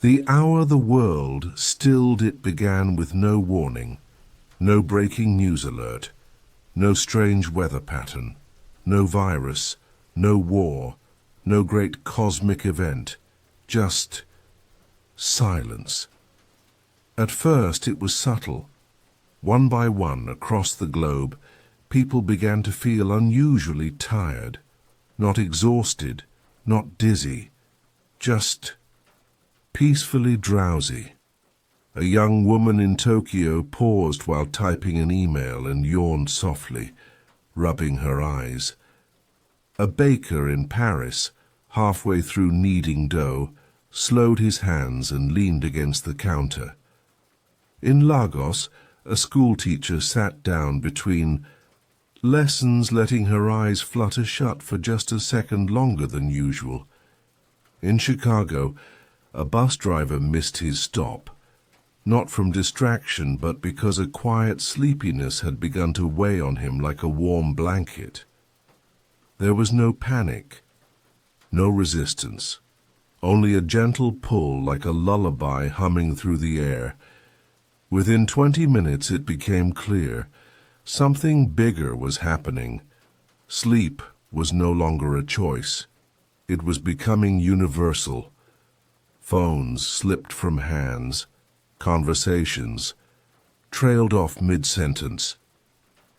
The hour the world stilled it began with no warning, no breaking news alert, no strange weather pattern, no virus, no war, no great cosmic event, just silence. At first it was subtle. One by one, across the globe, people began to feel unusually tired, not exhausted, not dizzy, just peacefully drowsy. A young woman in Tokyo paused while typing an email and yawned softly, rubbing her eyes. A baker in Paris, halfway through kneading dough, slowed his hands and leaned against the counter. In Lagos, a schoolteacher sat down between lessons, letting her eyes flutter shut for just a second longer than usual. In Chicago, a bus driver missed his stop, not from distraction, but because a quiet sleepiness had begun to weigh on him like a warm blanket. There was no panic, no resistance, only a gentle pull like a lullaby humming through the air. Within 20 minutes it became clear something bigger was happening. Sleep was no longer a choice. It was becoming universal. Phones slipped from hands. Conversations trailed off mid-sentence.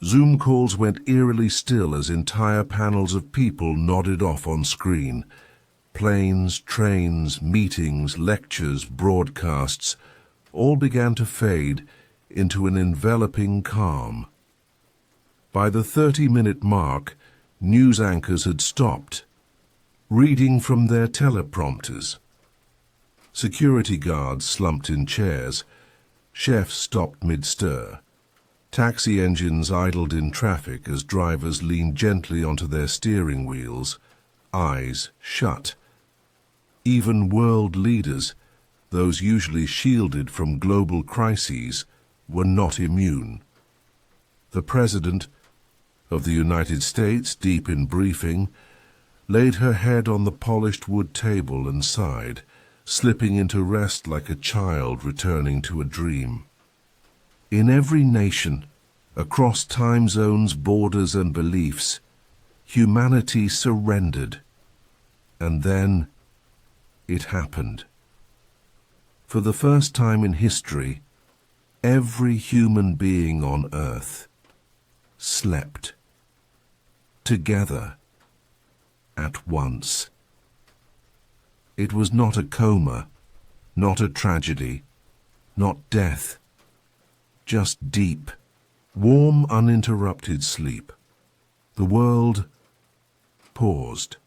Zoom calls went eerily still as entire panels of people nodded off on screen. Planes, trains, meetings, lectures, broadcasts all began to fade into an enveloping calm. By the 30-minute mark, news anchors had stopped, reading from their teleprompters. Security guards slumped in chairs. Chefs stopped mid-stir. Taxi engines idled in traffic as drivers leaned gently onto their steering wheels, eyes shut. Even world leaders, those usually shielded from global crises, were not immune. The President of the United States, deep in briefing, laid her head on the polished wood table and sighed, slipping into rest like a child returning to a dream. In every nation, across time zones, borders, and beliefs, humanity surrendered. And then it happened. For the first time in history, every human being on Earth slept together at once. It was not a coma, not a tragedy, not death, just deep, warm, uninterrupted sleep. The world paused.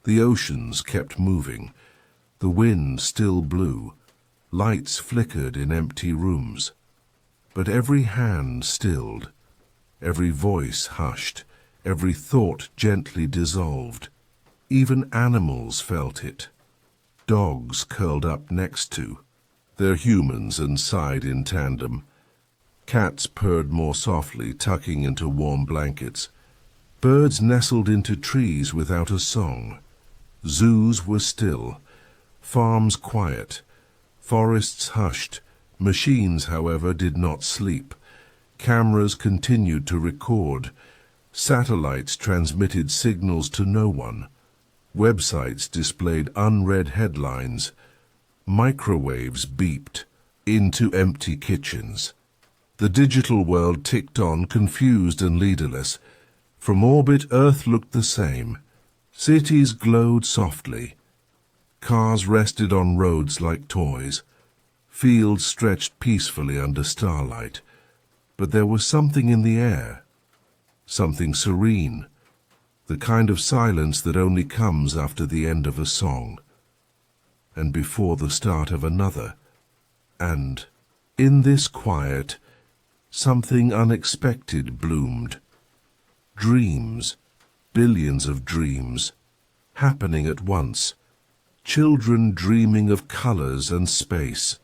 The oceans kept moving. The wind still blew. Lights flickered in empty rooms. But every hand stilled, every voice hushed, every thought gently dissolved. Even animals felt it. Dogs curled up next to their humans and sighed in tandem. Cats purred more softly, tucking into warm blankets. Birds nestled into trees without a song. Zoos were still, farms quiet, forests hushed. Machines, however, did not sleep. Cameras continued to record. Satellites transmitted signals to no one. Websites displayed unread headlines. Microwaves beeped into empty kitchens. The digital world ticked on, confused and leaderless. From orbit, Earth looked the same. Cities glowed softly. Cars rested on roads like toys. Fields stretched peacefully under starlight. But there was something in the air, something serene, the kind of silence that only comes after the end of a song, and before the start of another. And in this quiet, something unexpected bloomed. Dreams, billions of dreams, happening at once. Children dreaming of colors and space.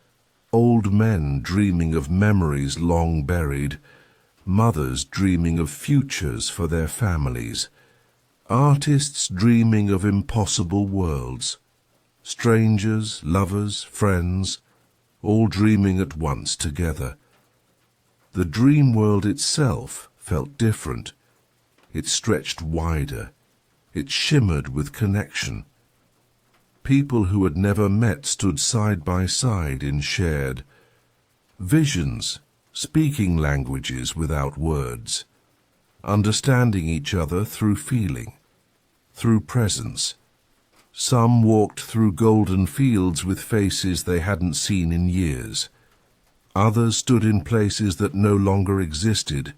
Old men dreaming of memories long buried. Mothers dreaming of futures for their families. Artists dreaming of impossible worlds. Strangers, lovers, friends, all dreaming at once together. The dream world itself felt different. It stretched wider. It shimmered with connection. People who had never met stood side by side in shared visions, speaking languages without words, understanding each other through feeling, through presence. Some walked through golden fields with faces they hadn't seen in years. Others stood in places that no longer existed,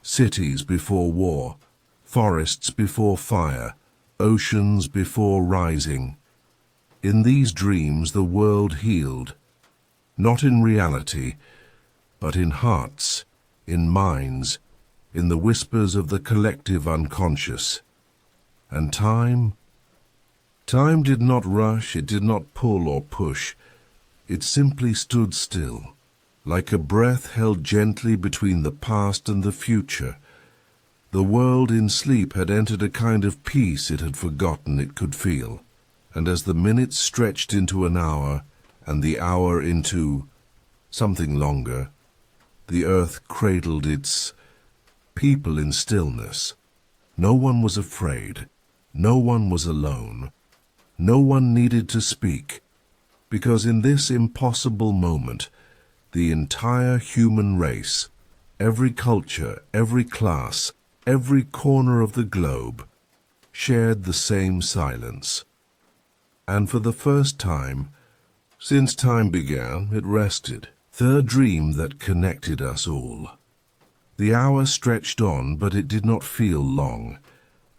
cities before war, forests before fire, oceans before rising. In these dreams the world healed, not in reality, but in hearts, in minds, in the whispers of the collective unconscious. And time did not rush, it did not pull or push. It simply stood still, like a breath held gently between the past and the future. The world in sleep had entered a kind of peace it had forgotten it could feel. And as the minutes stretched into an hour, and the hour into something longer, the earth cradled its people in stillness. No one was afraid. No one was alone. No one needed to speak, because in this impossible moment, the entire human race, every culture, every class, every corner of the globe, shared the same silence. And for the first time, since time began, it rested, the dream that connected us all. The hour stretched on, but it did not feel long.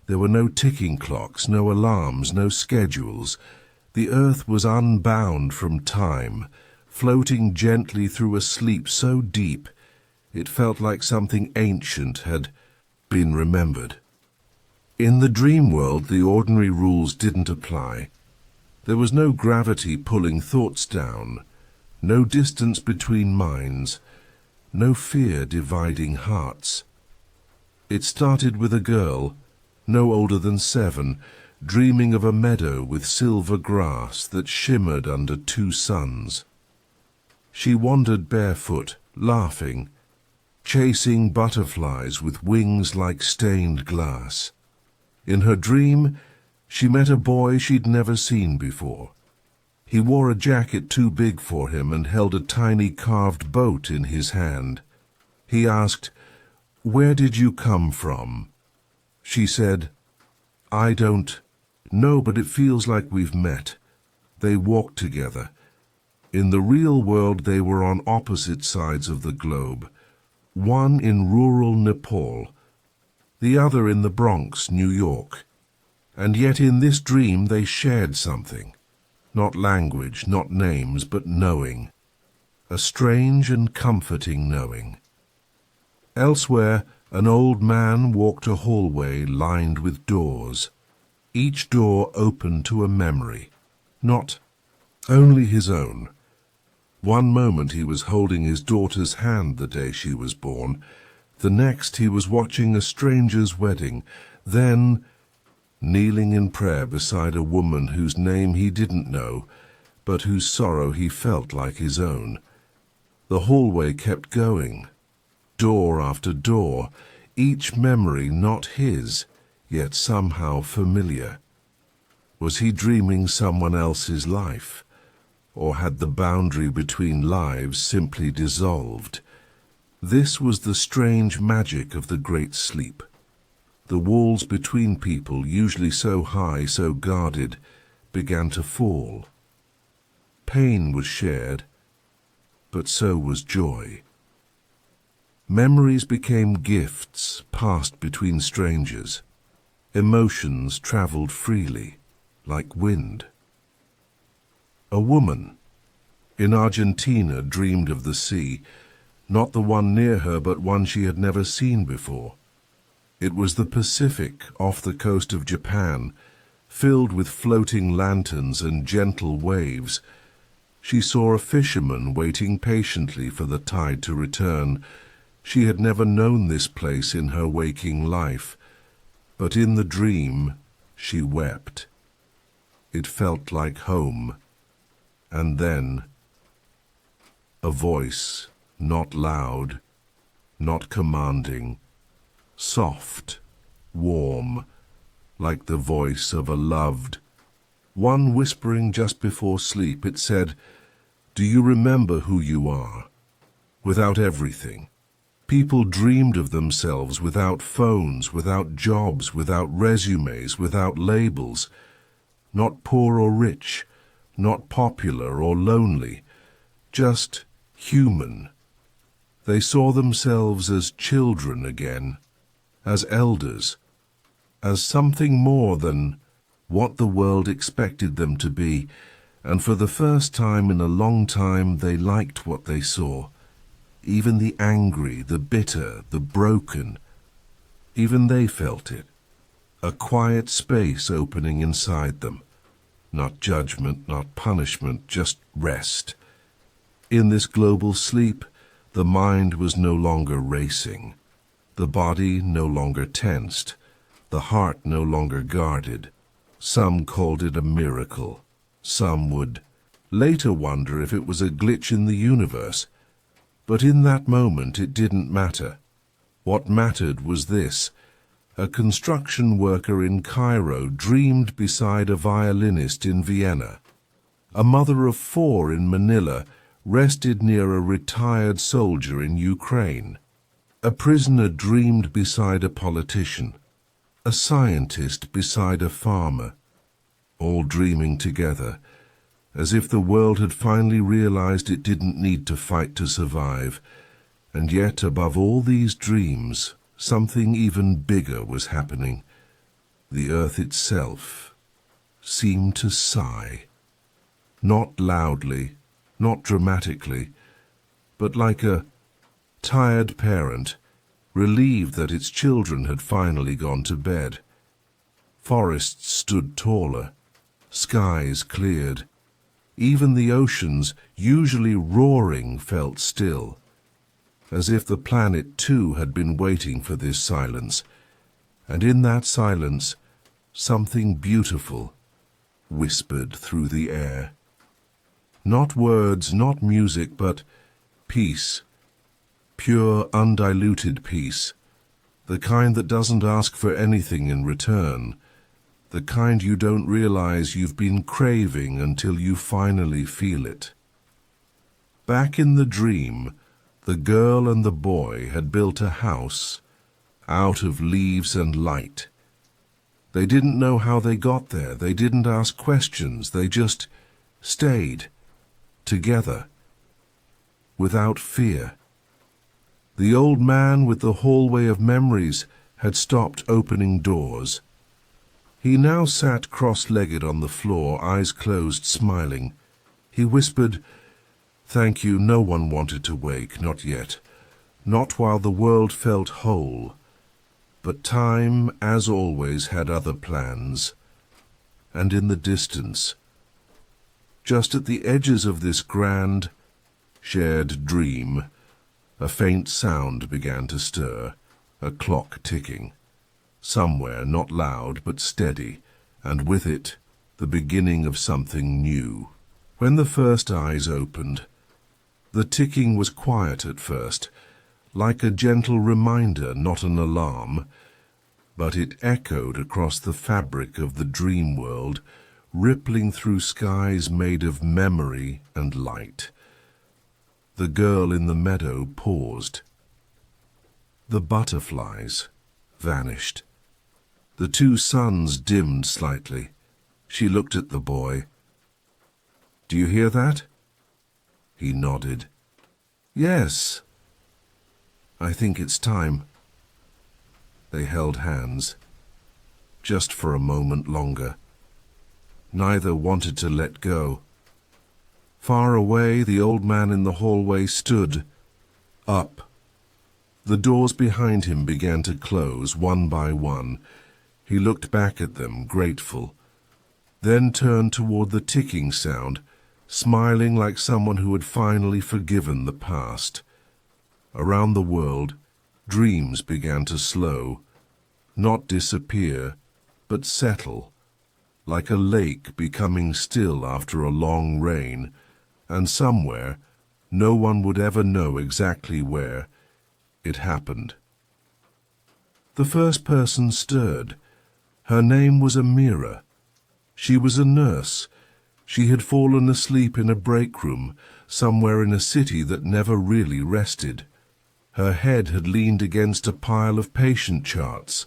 There were no ticking clocks, no alarms, no schedules. The earth was unbound from time, floating gently through a sleep so deep it felt like something ancient had been remembered. In the dream world, the ordinary rules didn't apply. There was no gravity pulling thoughts down, no distance between minds, no fear dividing hearts. It started with a girl, no older than 7, dreaming of a meadow with silver grass that shimmered under 2 suns. She wandered barefoot, laughing, chasing butterflies with wings like stained glass. In her dream, she met a boy she'd never seen before. He wore a jacket too big for him and held a tiny carved boat in his hand. He asked, "Where did you come from?" She said, "I don't know, but it feels like we've met." They walked together. In the real world, they were on opposite sides of the globe, one in rural Nepal, the other in the Bronx, New York. And yet in this dream they shared something. Not language, not names, but knowing. A strange and comforting knowing. Elsewhere, an old man walked a hallway lined with doors. Each door opened to a memory, not only his own. One moment he was holding his daughter's hand the day she was born. The next he was watching a stranger's wedding. Then kneeling in prayer beside a woman whose name he didn't know, but whose sorrow he felt like his own. The hallway kept going, door after door, each memory not his, yet somehow familiar. Was he dreaming someone else's life? Or had the boundary between lives simply dissolved? This was the strange magic of the great sleep. The walls between people, usually so high, so guarded, began to fall. Pain was shared, but so was joy. Memories became gifts passed between strangers. Emotions traveled freely, like wind. A woman in Argentina dreamed of the sea, not the one near her, but one she had never seen before. It was the Pacific off the coast of Japan, filled with floating lanterns and gentle waves. She saw a fisherman waiting patiently for the tide to return. She had never known this place in her waking life, but in the dream she wept. it felt like home. And then a voice, not loud, not commanding, soft, warm, like the voice of a loved one whispering just before sleep. It said, "Do you remember who you are? Without everything. People dreamed of themselves without phones, without jobs, without resumes, without labels. Not poor or rich, not popular or lonely, just human. They saw themselves as children again, as elders, as something more than what the world expected them to be, and for the first time in a long time they liked what they saw. Even the angry, the bitter, the broken, even they felt it. A quiet space opening inside them. Not judgment, not punishment, just rest. In this global sleep, the mind was no longer racing, the body no longer tensed, the heart no longer guarded. Some called it a miracle. Some would later wonder if it was a glitch in the universe. But in that moment it didn't matter. What mattered was this. A construction worker in Cairo dreamed beside a violinist in Vienna. A mother of 4 in Manila rested near a retired soldier in Ukraine. A prisoner dreamed beside a politician. A scientist beside a farmer. All dreaming together, as if the world had finally realized it didn't need to fight to survive. And yet, above all these dreams, something even bigger was happening. The earth itself seemed to sigh. Not loudly, not dramatically, but like a tired parent, relieved that its children had finally gone to bed. Forests stood taller, skies cleared. Even the oceans, usually roaring, felt still, as if the planet too had been waiting for this silence. And in that silence, something beautiful whispered through the air. Not words, not music, but peace. Pure, undiluted peace. The kind that doesn't ask for anything in return. The kind you don't realize you've been craving until you finally feel it. Back in the dream, the girl and the boy had built a house out of leaves and light. They didn't know how they got there. They didn't ask questions. They just stayed together, without fear. The old man with the hallway of memories had stopped opening doors. He now sat cross-legged on the floor, eyes closed, smiling. He whispered, "Thank you, no one wanted to wake, not yet. Not while the world felt whole. But time, as always, had other plans. And in the distance, just at the edges of this grand, shared dream, a faint sound began to stir, a clock ticking. Somewhere, not loud, but steady, and with it, the beginning of something new. When the first eyes opened, the ticking was quiet at first, like a gentle reminder, not an alarm, but it echoed across the fabric of the dream world, rippling through skies made of memory and light. The girl in the meadow paused. The butterflies vanished. The 2 suns dimmed slightly. She looked at the boy. "Do you hear that?" He nodded. "Yes. I think it's time." They held hands, just for a moment longer. Neither wanted to let go. Far away, the old man in the hallway stood, up. The doors behind him began to close, one by one. He looked back at them, grateful, then turned toward the ticking sound, smiling like someone who had finally forgiven the past. Around the world, dreams began to slow, not disappear, but settle, like a lake becoming still after a long rain, and somewhere, no one would ever know exactly where, it happened. The first person stirred. Her name was Amira. She was a nurse. She had fallen asleep in a break room somewhere in a city that never really rested. Her head had leaned against a pile of patient charts.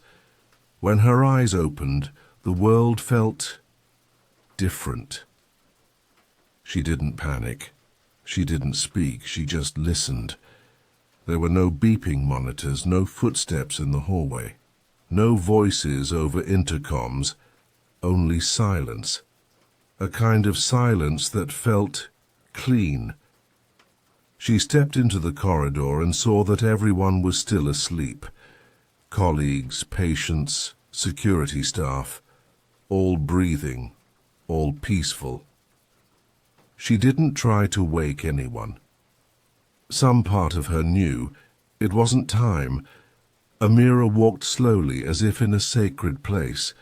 When her eyes opened, the world felt different. She didn't panic. She didn't speak. She just listened. There were no beeping monitors, no footsteps in the hallway, no voices over intercoms, only silence. A kind of silence that felt clean. She stepped into the corridor and saw that everyone was still asleep. Colleagues, patients, security staff, all breathing, all peaceful. She didn't try to wake anyone. Some part of her knew it wasn't time. Amira walked slowly as if in a sacred place.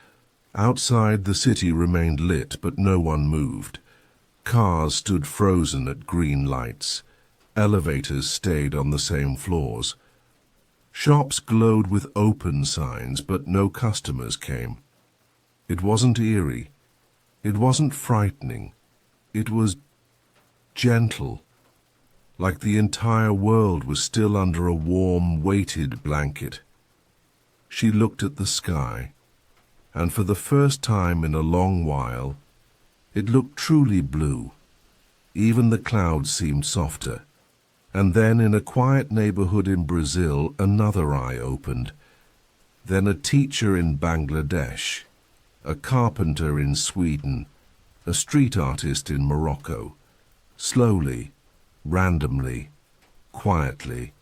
Outside, the city remained lit, but no one moved. Cars stood frozen at green lights. Elevators stayed on the same floors. Shops glowed with open signs, but no customers came. It wasn't eerie. It wasn't frightening. It was gentle, like the entire world was still under a warm, weighted blanket. She looked at the sky, and for the first time in a long while, it looked truly blue. Even the clouds seemed softer. And then in a quiet neighborhood in Brazil, another eye opened. Then a teacher in Bangladesh, a carpenter in Sweden, a street artist in Morocco. Slowly, randomly, quietly,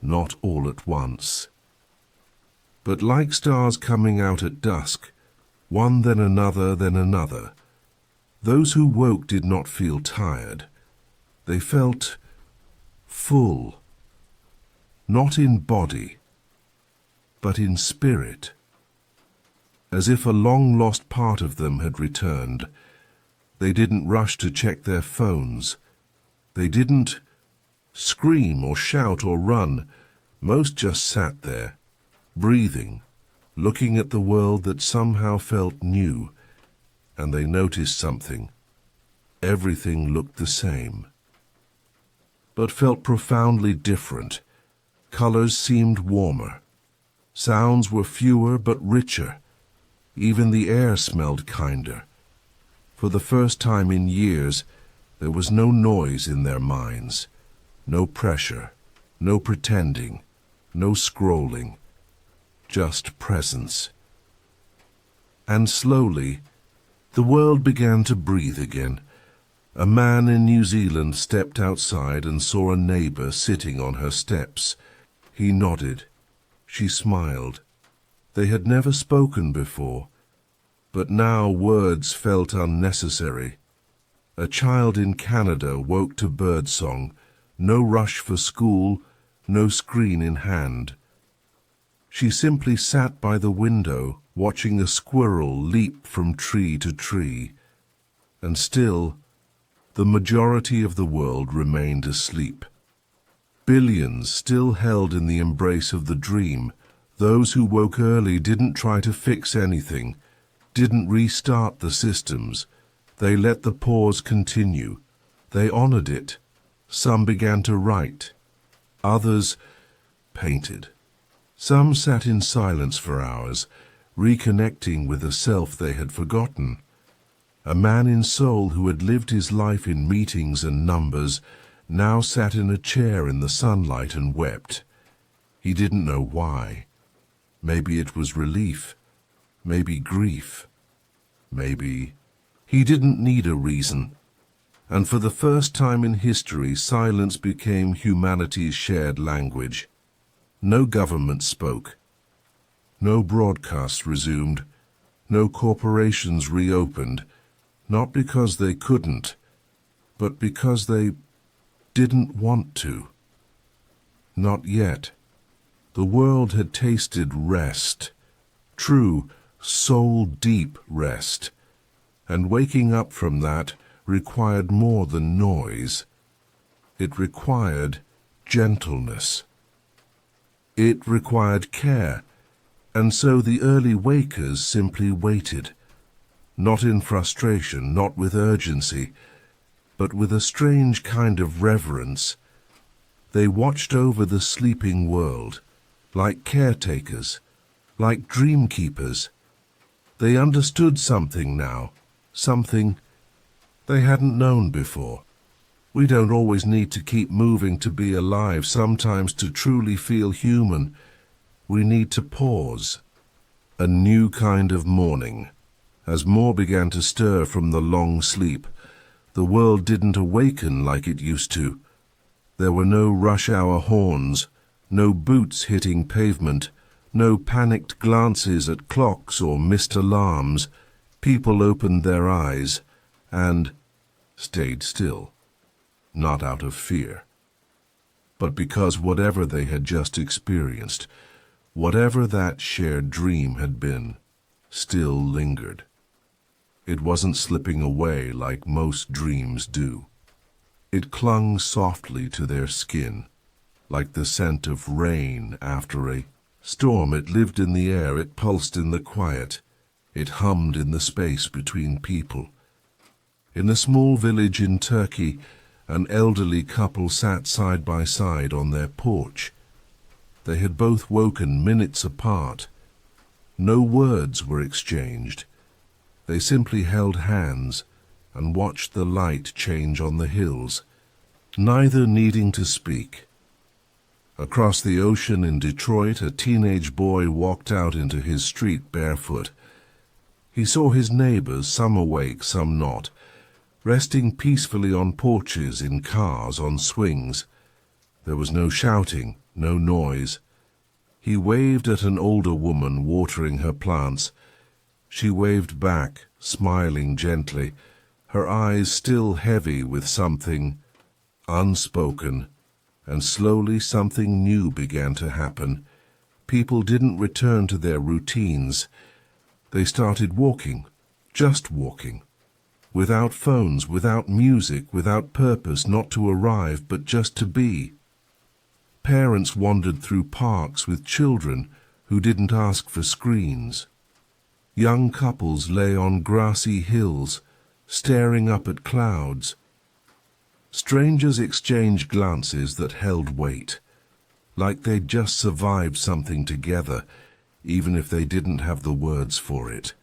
not all at once. But like stars coming out at dusk, one then another, those who woke did not feel tired. They felt full, not in body, but in spirit, as if a long-lost part of them had returned. They didn't rush to check their phones. They didn't scream or shout or run. Most just sat there, breathing, looking at the world that somehow felt new, and they noticed something. Everything looked the same, but felt profoundly different. Colors seemed warmer. Sounds were fewer but richer. Even the air smelled kinder. For the first time in years, there was no noise in their minds, no pressure, no pretending, no scrolling, just presence. And slowly, the world began to breathe again. A man in New Zealand stepped outside and saw a neighbor sitting on her steps. He nodded. She smiled. They had never spoken before, but now words felt unnecessary. A child in Canada woke to birdsong, no rush for school, no screen in hand. She simply sat by the window, watching a squirrel leap from tree to tree, and still, the majority of the world remained asleep. Billions still held in the embrace of the dream. Those who woke early didn't try to fix anything, didn't restart the systems. They let the pause continue. They honored it. Some began to write. Others painted. Some sat in silence for hours, reconnecting with a self they had forgotten. A man in Seoul who had lived his life in meetings and numbers now sat in a chair in the sunlight and wept. He didn't know why. Maybe it was relief. Maybe grief. Maybe he didn't need a reason. And for the first time in history, silence became humanity's shared language. No government spoke. No broadcasts resumed. No corporations reopened. Not because they couldn't, but because they didn't want to. Not yet. The world had tasted rest. True, soul-deep rest, and waking up from that required more than noise. It required gentleness. It required care, and so the early wakers simply waited, not in frustration, not with urgency, but with a strange kind of reverence. They watched over the sleeping world, like caretakers, like dream keepers. They understood something now, something they hadn't known before. We don't always need to keep moving to be alive. Sometimes to truly feel human, we need to pause. A new kind of morning. As more began to stir from the long sleep, the world didn't awaken like it used to. There were no rush-hour horns, no boots hitting pavement, no panicked glances at clocks or missed alarms. People opened their eyes and stayed still, not out of fear, but because whatever they had just experienced, whatever that shared dream had been, still lingered. It wasn't slipping away like most dreams do. It clung softly to their skin, like the scent of rain after a storm. It lived in the air, it pulsed in the quiet, it hummed in the space between people. In a small village in Turkey, an elderly couple sat side by side on their porch. They had both woken minutes apart. No words were exchanged. They simply held hands and watched the light change on the hills, neither needing to speak. Across the ocean in Detroit, a teenage boy walked out into his street barefoot. He saw his neighbors, some awake, some not, resting peacefully on porches, in cars, on swings. There was no shouting, no noise. He waved at an older woman watering her plants. She waved back, smiling gently, her eyes still heavy with something unspoken, and slowly something new began to happen. People didn't return to their routines. They started walking, just walking, without phones, without music, without purpose, not to arrive, but just to be. Parents wandered through parks with children who didn't ask for screens. Young couples lay on grassy hills, staring up at clouds. Strangers exchanged glances that held weight, like they'd just survived something together, even if they didn't have the words for it.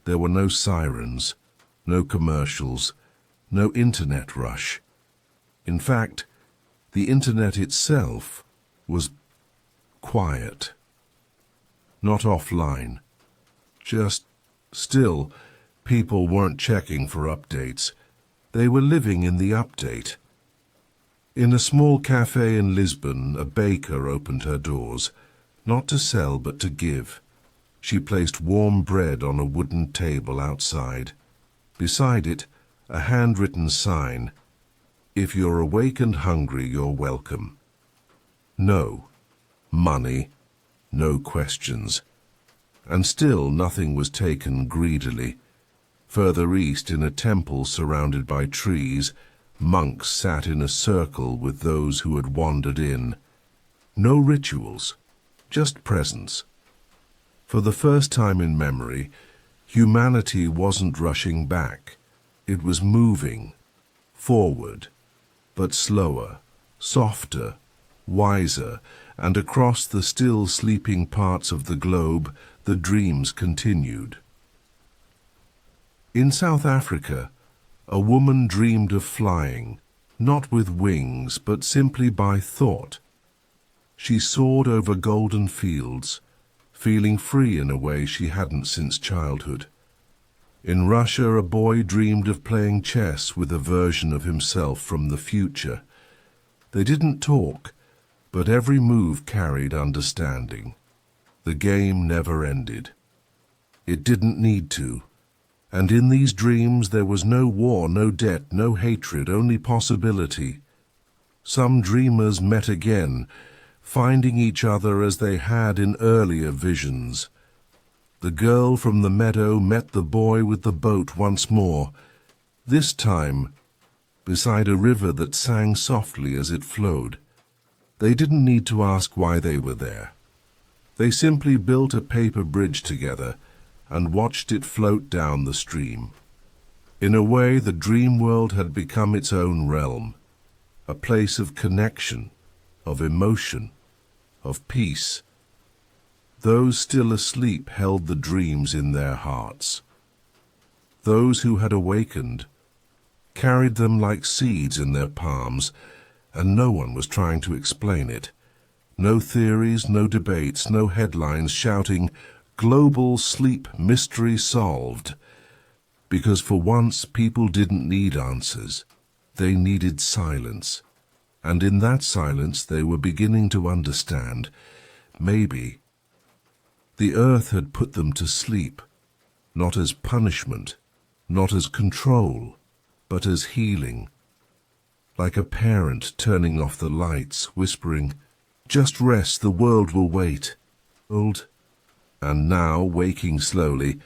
There were no sirens, no commercials, no internet rush. In fact, the internet itself was quiet. Not offline. Just still, people weren't checking for updates. They were living in the update. In a small cafe in Lisbon, a baker opened her doors, not to sell but to give. She placed warm bread on a wooden table outside. Beside it, a handwritten sign, "If you're awake and hungry, you're welcome." No money, no questions. And still nothing was taken greedily. Further east, in a temple surrounded by trees, monks sat in a circle with those who had wandered in. No rituals, just presence. For the first time in memory, humanity wasn't rushing back. It was moving forward, but slower, softer, wiser, and across the still sleeping parts of the globe, the dreams continued. In South Africa, a woman dreamed of flying, not with wings, but simply by thought. She soared over golden fields, feeling free in a way she hadn't since childhood. In Russia, a boy dreamed of playing chess with a version of himself from the future. They didn't talk, but every move carried understanding. The game never ended. It didn't need to. And in these dreams there was no war, no debt, no hatred, only possibility. Some dreamers met again, finding each other as they had in earlier visions. The girl from the meadow met the boy with the boat once more, this time beside a river that sang softly as it flowed. They didn't need to ask why they were there. They simply built a paper bridge together and watched it float down the stream. In a way, the dream world had become its own realm, a place of connection, of emotion, of peace. Those still asleep held the dreams in their hearts. Those who had awakened carried them like seeds in their palms, and no one was trying to explain it. No theories, no debates, no headlines shouting, "Global sleep mystery solved." Because for once people didn't need answers. They needed silence. And in that silence they were beginning to understand. Maybe the earth had put them to sleep, not as punishment, not as control, but as healing. Like a parent turning off the lights, whispering, "Just rest, the world will wait." And now, waking slowly,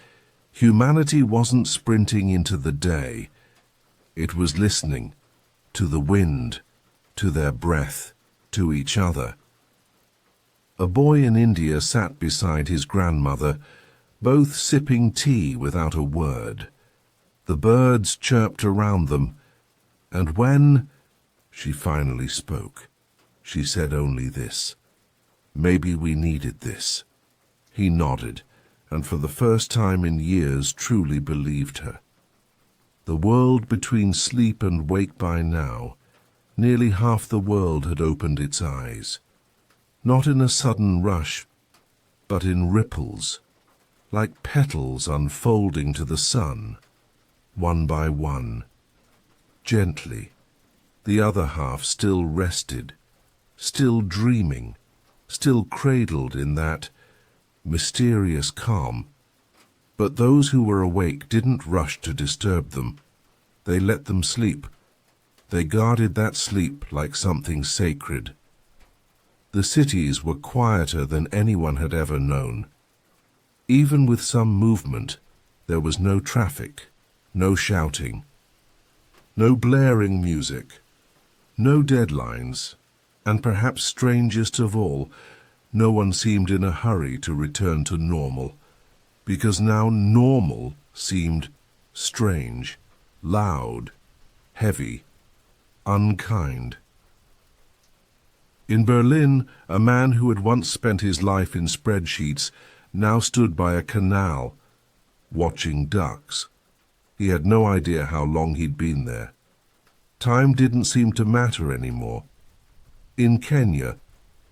humanity wasn't sprinting into the day. It was listening to the wind, to their breath, to each other. A boy in India sat beside his grandmother, both sipping tea without a word. The birds chirped around them, and when she finally spoke, she said only this, "Maybe we needed this." He nodded, and for the first time in years truly believed her. The world between sleep and wake by now, nearly half the world had opened its eyes. Not in a sudden rush, but in ripples, like petals unfolding to the sun, one by one. Gently, the other half still rested, still dreaming, still cradled in that mysterious calm. But those who were awake didn't rush to disturb them. They let them sleep. They guarded that sleep like something sacred. The cities were quieter than anyone had ever known. Even with some movement, there was no traffic, no shouting, no blaring music, no deadlines, and perhaps strangest of all, no one seemed in a hurry to return to normal, because now normal seemed strange, loud, heavy, unkind. In Berlin, a man who had once spent his life in spreadsheets now stood by a canal, watching ducks. He had no idea how long he'd been there. Time didn't seem to matter anymore. In Kenya,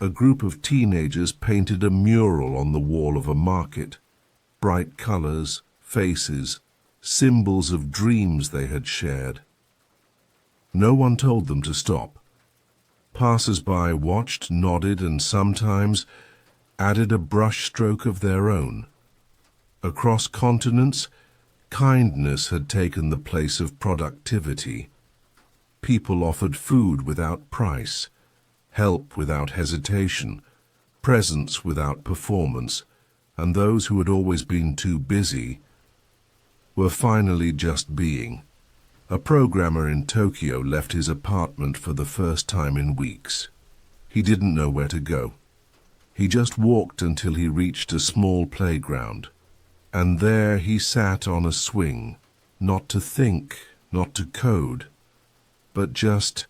a group of teenagers painted a mural on the wall of a market. Bright colors, faces, symbols of dreams they had shared. No one told them to stop. Passers-by watched, nodded, and sometimes added a brushstroke of their own. Across continents, kindness had taken the place of productivity. People offered food without price, help without hesitation, presence without performance, and those who had always been too busy were finally just being. A programmer in Tokyo left his apartment for the first time in weeks. He didn't know where to go. He just walked until he reached a small playground, and there he sat on a swing, not to think, not to code, but just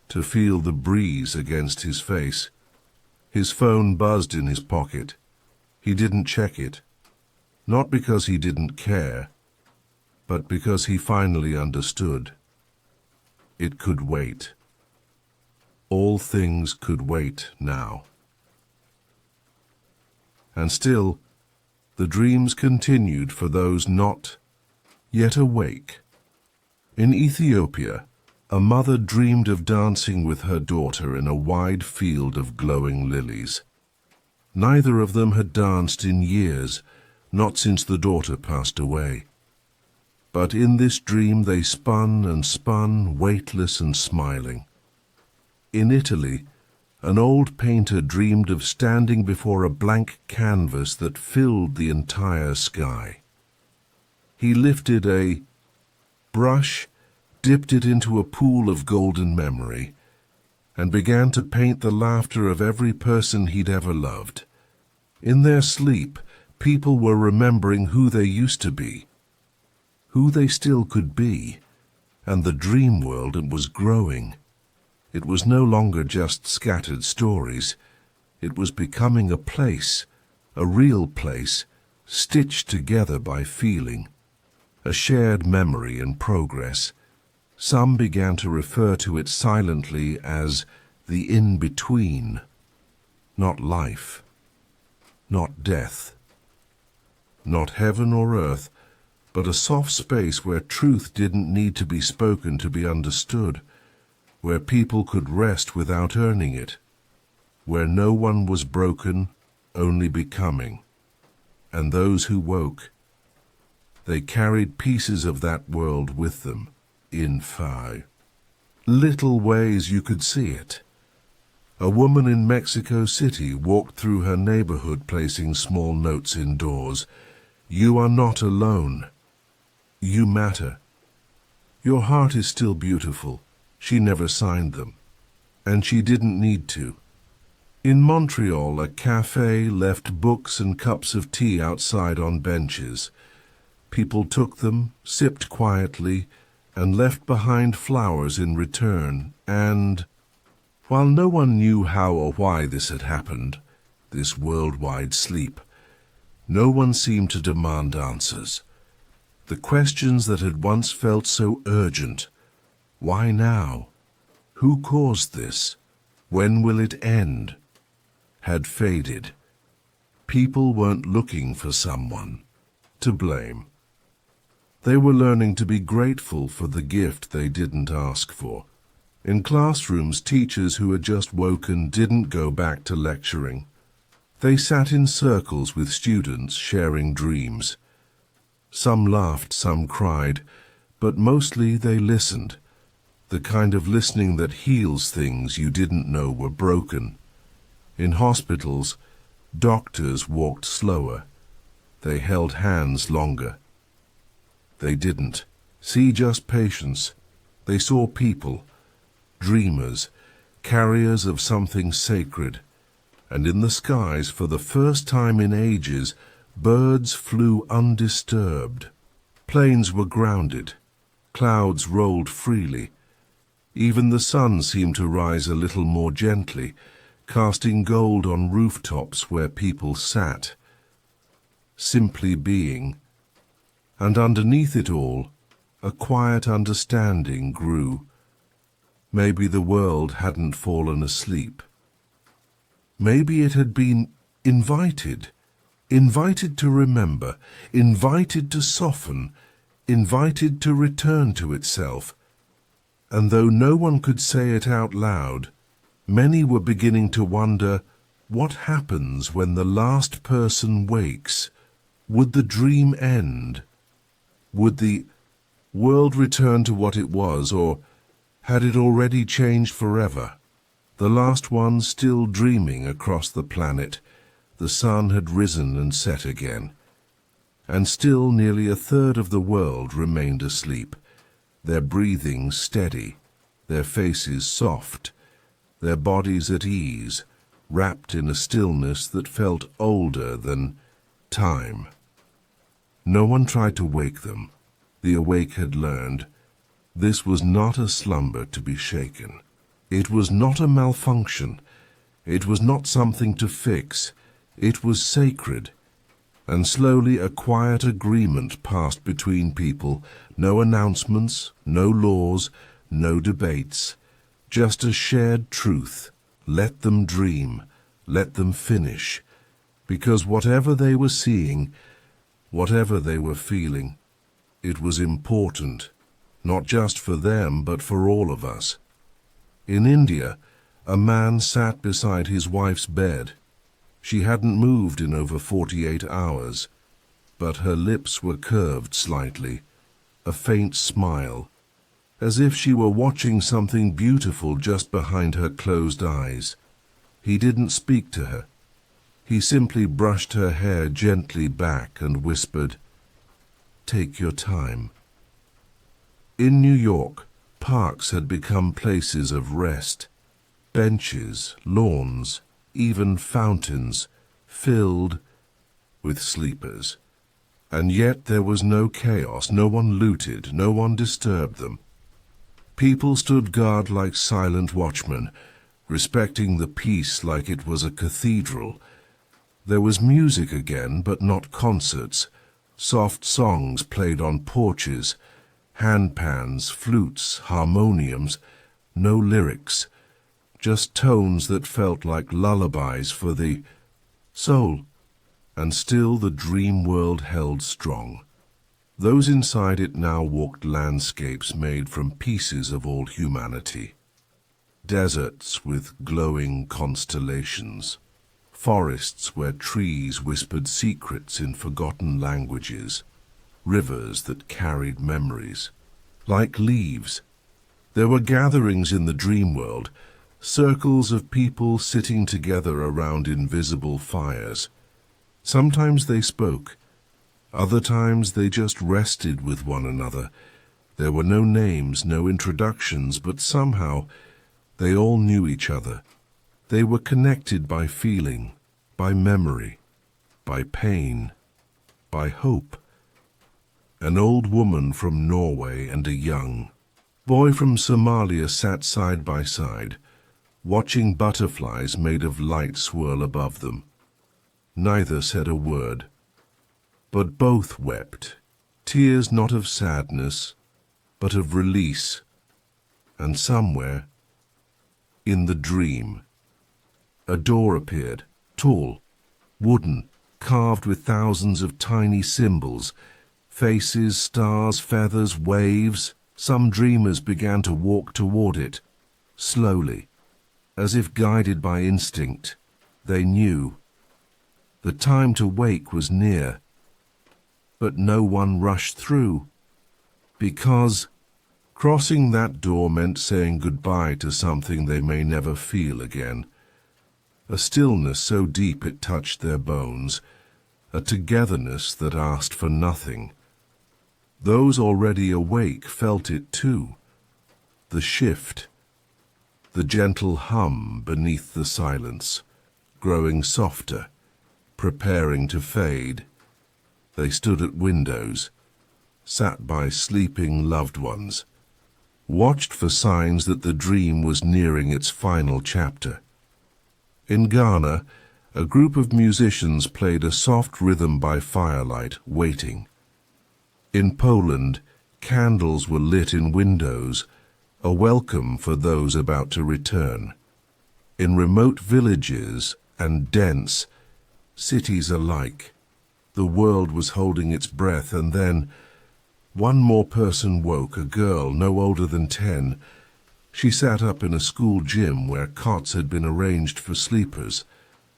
to feel the breeze against his face. His phone buzzed in his pocket. He didn't check it, not because he didn't care, but because he finally understood. It could wait. All things could wait now. And still, the dreams continued for those not yet awake. In Ethiopia, a mother dreamed of dancing with her daughter in a wide field of glowing lilies. Neither of them had danced in years, not since the daughter passed away. But in this dream they spun and spun, weightless and smiling. In Italy, An old painter dreamed of standing before a blank canvas that filled the entire sky. He lifted a brush, dipped it into a pool of golden memory, and began to paint the laughter of every person he'd ever loved. In their sleep, people were remembering who they used to be, who they still could be, and the dream world it was growing. It was no longer just scattered stories. It was becoming a place, a real place, stitched together by feeling, a shared memory and progress. Some began to refer to it silently as the in-between, not life, not death, not heaven or earth, but a soft space where truth didn't need to be spoken to be understood, where people could rest without earning it, where no one was broken, only becoming. And those who woke, they carried pieces of that world with them, in Phi. Little ways you could see it. A woman in Mexico City walked through her neighborhood placing small notes indoors. You are not alone. You matter. Your heart is still beautiful. She never signed them, and she didn't need to. In Montreal, a cafe left books and cups of tea outside on benches. People took them, sipped quietly, and left behind flowers in return, and, while no one knew how or why this had happened, this worldwide sleep, no one seemed to demand answers. The questions that had once felt so urgent, why now? Who caused this? When will it end? Had faded. People weren't looking for someone to blame. They were learning to be grateful for the gift they didn't ask for. In classrooms, teachers who had just woken didn't go back to lecturing. They sat in circles with students sharing dreams. Some laughed, some cried, but mostly they listened. The kind of listening that heals things you didn't know were broken. In hospitals, doctors walked slower. They held hands longer. They didn't see just patients. They saw people, dreamers, carriers of something sacred. And in the skies, for the first time in ages, birds flew undisturbed. Planes were grounded. Clouds rolled freely. Even the sun seemed to rise a little more gently, casting gold on rooftops where people sat, simply being. And underneath it all, a quiet understanding grew. Maybe the world hadn't fallen asleep. Maybe it had been invited to remember, invited to soften, invited to return to itself. And though no one could say it out loud, many were beginning to wonder what happens when the last person wakes. Would the dream end? Would the world return to what it was, or had it already changed forever? The last one still dreaming across the planet, the sun had risen and set again, and still nearly a third of the world remained asleep, their breathing steady, their faces soft, their bodies at ease, wrapped in a stillness that felt older than time. No one tried to wake them. The awake had learned this was not a slumber to be shaken. It was not a malfunction. It was not something to fix. It was sacred. And slowly a quiet agreement passed between people. No announcements, no laws, no debates. Just a shared truth. Let them dream. Let them finish. Because whatever they were seeing, whatever they were feeling, it was important. Not just for them, but for all of us. In India, a man sat beside his wife's bed. She hadn't moved in over 48 hours, but her lips were curved slightly, a faint smile, as if she were watching something beautiful just behind her closed eyes. He didn't speak to her. He simply brushed her hair gently back and whispered, "Take your time." In New York, parks had become places of rest. Benches, lawns, even fountains filled with sleepers. And yet there was no chaos, no one looted, no one disturbed them. People stood guard like silent watchmen, respecting the peace like it was a cathedral. There was music again, but not concerts. Soft songs played on porches, handpans, flutes, harmoniums, no lyrics, just tones that felt like lullabies for the soul. And still the dream world held strong. Those inside it now walked landscapes made from pieces of all humanity. Deserts with glowing constellations. Forests where trees whispered secrets in forgotten languages. Rivers that carried memories. Like leaves, there were gatherings in the dream world, circles of people sitting together around invisible fires. Sometimes they spoke, other times they just rested with one another. There were no names, no introductions, but somehow they all knew each other. They were connected by feeling, by memory, by pain, by hope. An old woman from Norway and a young boy from Somalia sat side by side, watching butterflies made of light swirl above them. Neither said a word, but both wept, tears not of sadness, but of release. And somewhere, in the dream, a door appeared, tall, wooden, carved with thousands of tiny symbols, faces, stars, feathers, waves. Some dreamers began to walk toward it, slowly, as if guided by instinct. They knew the time to wake was near, but no one rushed through, because crossing that door meant saying goodbye to something they may never feel again. A stillness so deep it touched their bones, a togetherness that asked for nothing. Those already awake felt it too, the shift, the gentle hum beneath the silence, growing softer, preparing to fade. They stood at windows, sat by sleeping loved ones, watched for signs that the dream was nearing its final chapter. In Ghana, a group of musicians played a soft rhythm by firelight, waiting. In Poland, candles were lit in windows, a welcome for those about to return. In remote villages and dense cities alike, the world was holding its breath, and then one more person woke, a girl no older than 10. She sat up in a school gym where cots had been arranged for sleepers.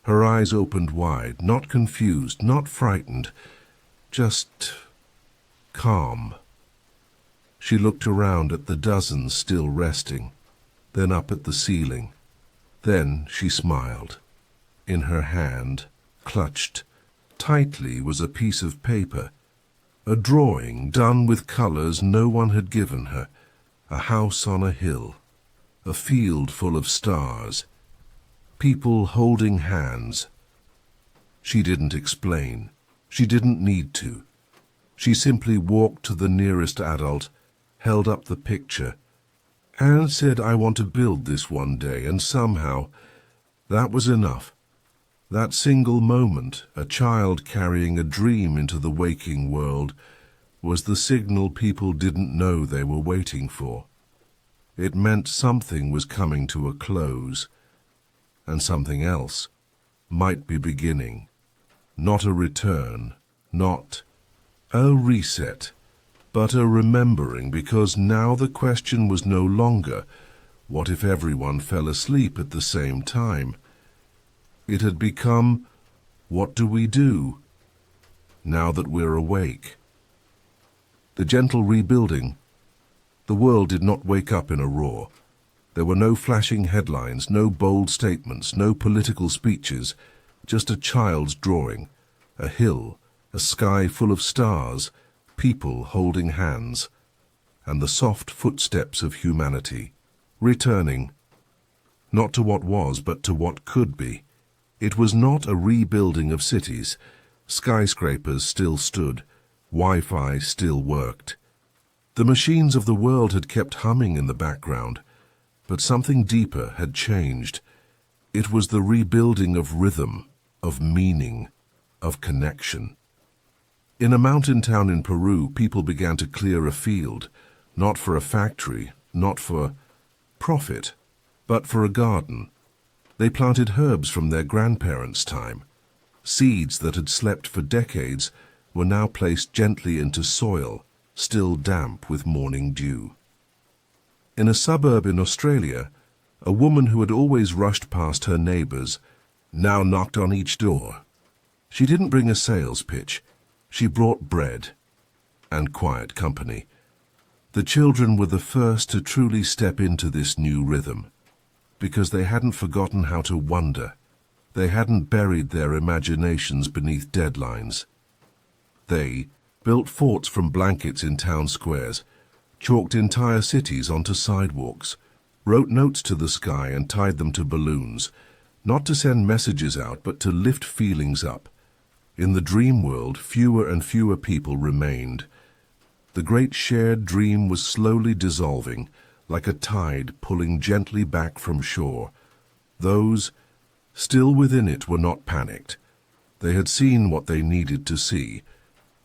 Her eyes opened wide, not confused, not frightened, just calm. She looked around at the dozens still resting, then up at the ceiling. Then she smiled. In her hand, clutched tightly, was a piece of paper, a drawing done with colors no one had given her, a house on a hill, a field full of stars, people holding hands. She didn't explain. She didn't need to. She simply walked to the nearest adult, held up the picture, and said, "I want to build this one day," and somehow that was enough. That single moment, a child carrying a dream into the waking world, was the signal people didn't know they were waiting for. It meant something was coming to a close, and something else might be beginning. Not a return, not a reset, but a remembering, because now the question was no longer, what if everyone fell asleep at the same time? It had become, what do we do now that we're awake? The gentle rebuilding. The world did not wake up in a roar. There were no flashing headlines, no bold statements, no political speeches, just a child's drawing, a hill, a sky full of stars, people holding hands, and the soft footsteps of humanity, returning, not to what was, but to what could be. It was not a rebuilding of cities. Skyscrapers still stood, Wi-Fi still worked. The machines of the world had kept humming in the background, but something deeper had changed. It was the rebuilding of rhythm, of meaning, of connection. In a mountain town in Peru, people began to clear a field, not for a factory, not for profit, but for a garden. They planted herbs from their grandparents' time. Seeds that had slept for decades were now placed gently into soil, still damp with morning dew. In a suburb in Australia, a woman who had always rushed past her neighbours now knocked on each door. She didn't bring a sales pitch. She brought bread and quiet company. The children were the first to truly step into this new rhythm, because they hadn't forgotten how to wonder. They hadn't buried their imaginations beneath deadlines. They built forts from blankets in town squares, chalked entire cities onto sidewalks, wrote notes to the sky and tied them to balloons, not to send messages out, but to lift feelings up. In the dream world, fewer and fewer people remained. The great shared dream was slowly dissolving, like a tide pulling gently back from shore. Those still within it were not panicked. They had seen what they needed to see,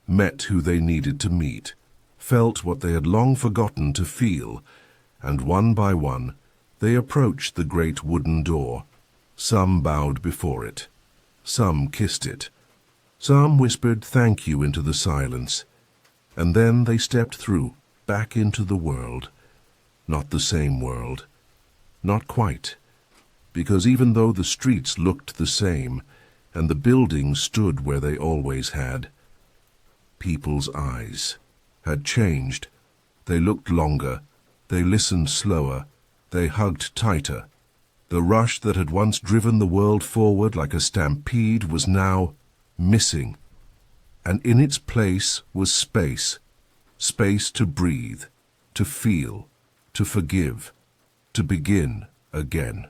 met who they needed to meet, felt what they had long forgotten to feel, and one by one they approached the great wooden door. Some bowed before it. Some kissed it. Some whispered thank you into the silence. And then they stepped through, back into the world. Not the same world. Not quite. Because even though the streets looked the same, and the buildings stood where they always had, people's eyes had changed. They looked longer, they listened slower, they hugged tighter. The rush that had once driven the world forward like a stampede was now missing, and in its place was space. Space to breathe, to feel, to forgive, to begin again.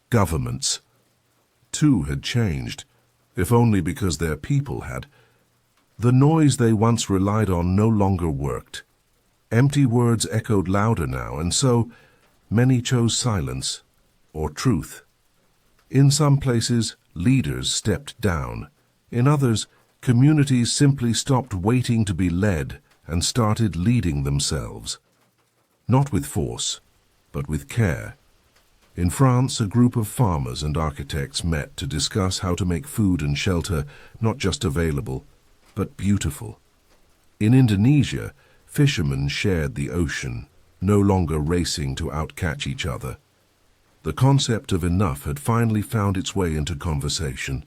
Governments, too, had changed, if only because their people had. The noise they once relied on no longer worked. Empty words echoed louder now, and so many chose silence or truth. In some places, leaders stepped down. In others, communities simply stopped waiting to be led and started leading themselves. Not with force, but with care. In France, a group of farmers and architects met to discuss how to make food and shelter not just available, but beautiful. In Indonesia, fishermen shared the ocean, no longer racing to outcatch each other. The concept of enough had finally found its way into conversation,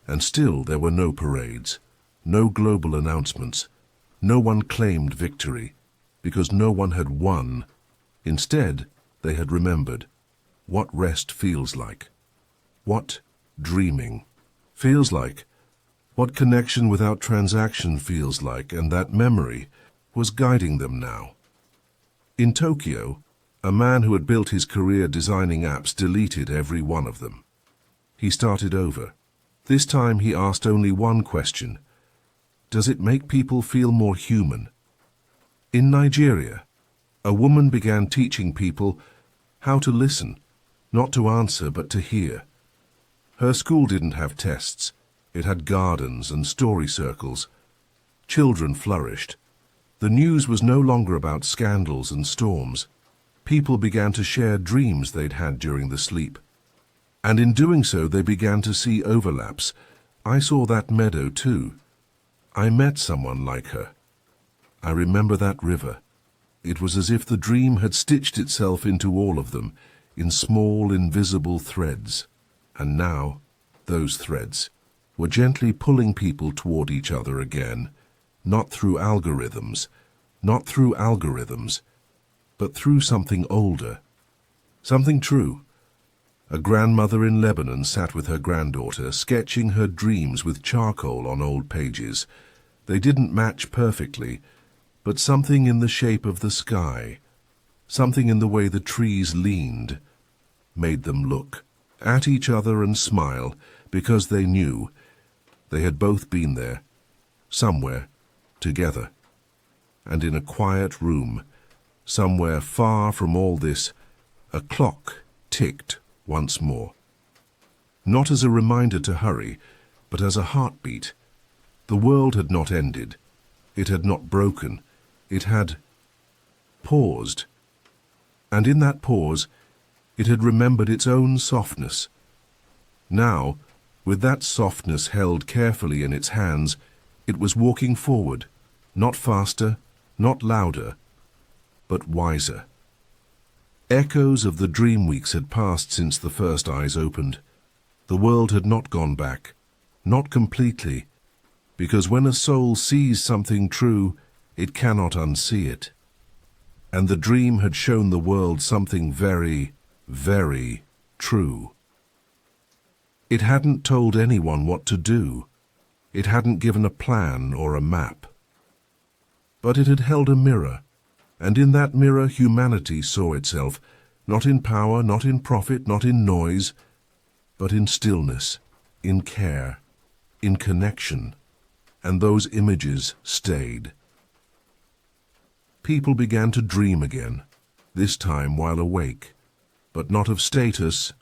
and still there were no parades, no global announcements. No one claimed victory, because no one had won. Instead, they had remembered what rest feels like, what dreaming feels like, what connection without transaction feels like, and that memory was guiding them now. In Tokyo, a man who had built his career designing apps deleted every one of them. He started over. This time he asked only one question: does it make people feel more human? In Nigeria, a woman began teaching people how to listen, not to answer but to hear. Her school didn't have tests. It had gardens and story circles. Children flourished. The news was no longer about scandals and storms. People began to share dreams they'd had during the sleep. And in doing so, they began to see overlaps. I saw that meadow too. I met someone like her. I remember that river. It was as if the dream had stitched itself into all of them, in small, invisible threads. And now, those threads were gently pulling people toward each other again, not through algorithms, but through something older, something true. A grandmother in Lebanon sat with her granddaughter, sketching her dreams with charcoal on old pages. They didn't match perfectly, but something in the shape of the sky, something in the way the trees leaned, made them look at each other and smile, because they knew they had both been there, somewhere, together. And in a quiet room, somewhere far from all this, a clock ticked once more. Not as a reminder to hurry, but as a heartbeat. The world had not ended. It had not broken. It had paused. And in that pause, it had remembered its own softness. Now, with that softness held carefully in its hands, it was walking forward, not faster, not louder, but wiser. Echoes of the dream weeks had passed since the first eyes opened. The world had not gone back, not completely, because when a soul sees something true, it cannot unsee it. And the dream had shown the world something very, very true. It hadn't told anyone what to do. It hadn't given a plan or a map. But it had held a mirror, and in that mirror humanity saw itself, not in power, not in profit, not in noise, but in stillness, in care, in connection, and those images stayed. People began to dream again, this time while awake, but not of status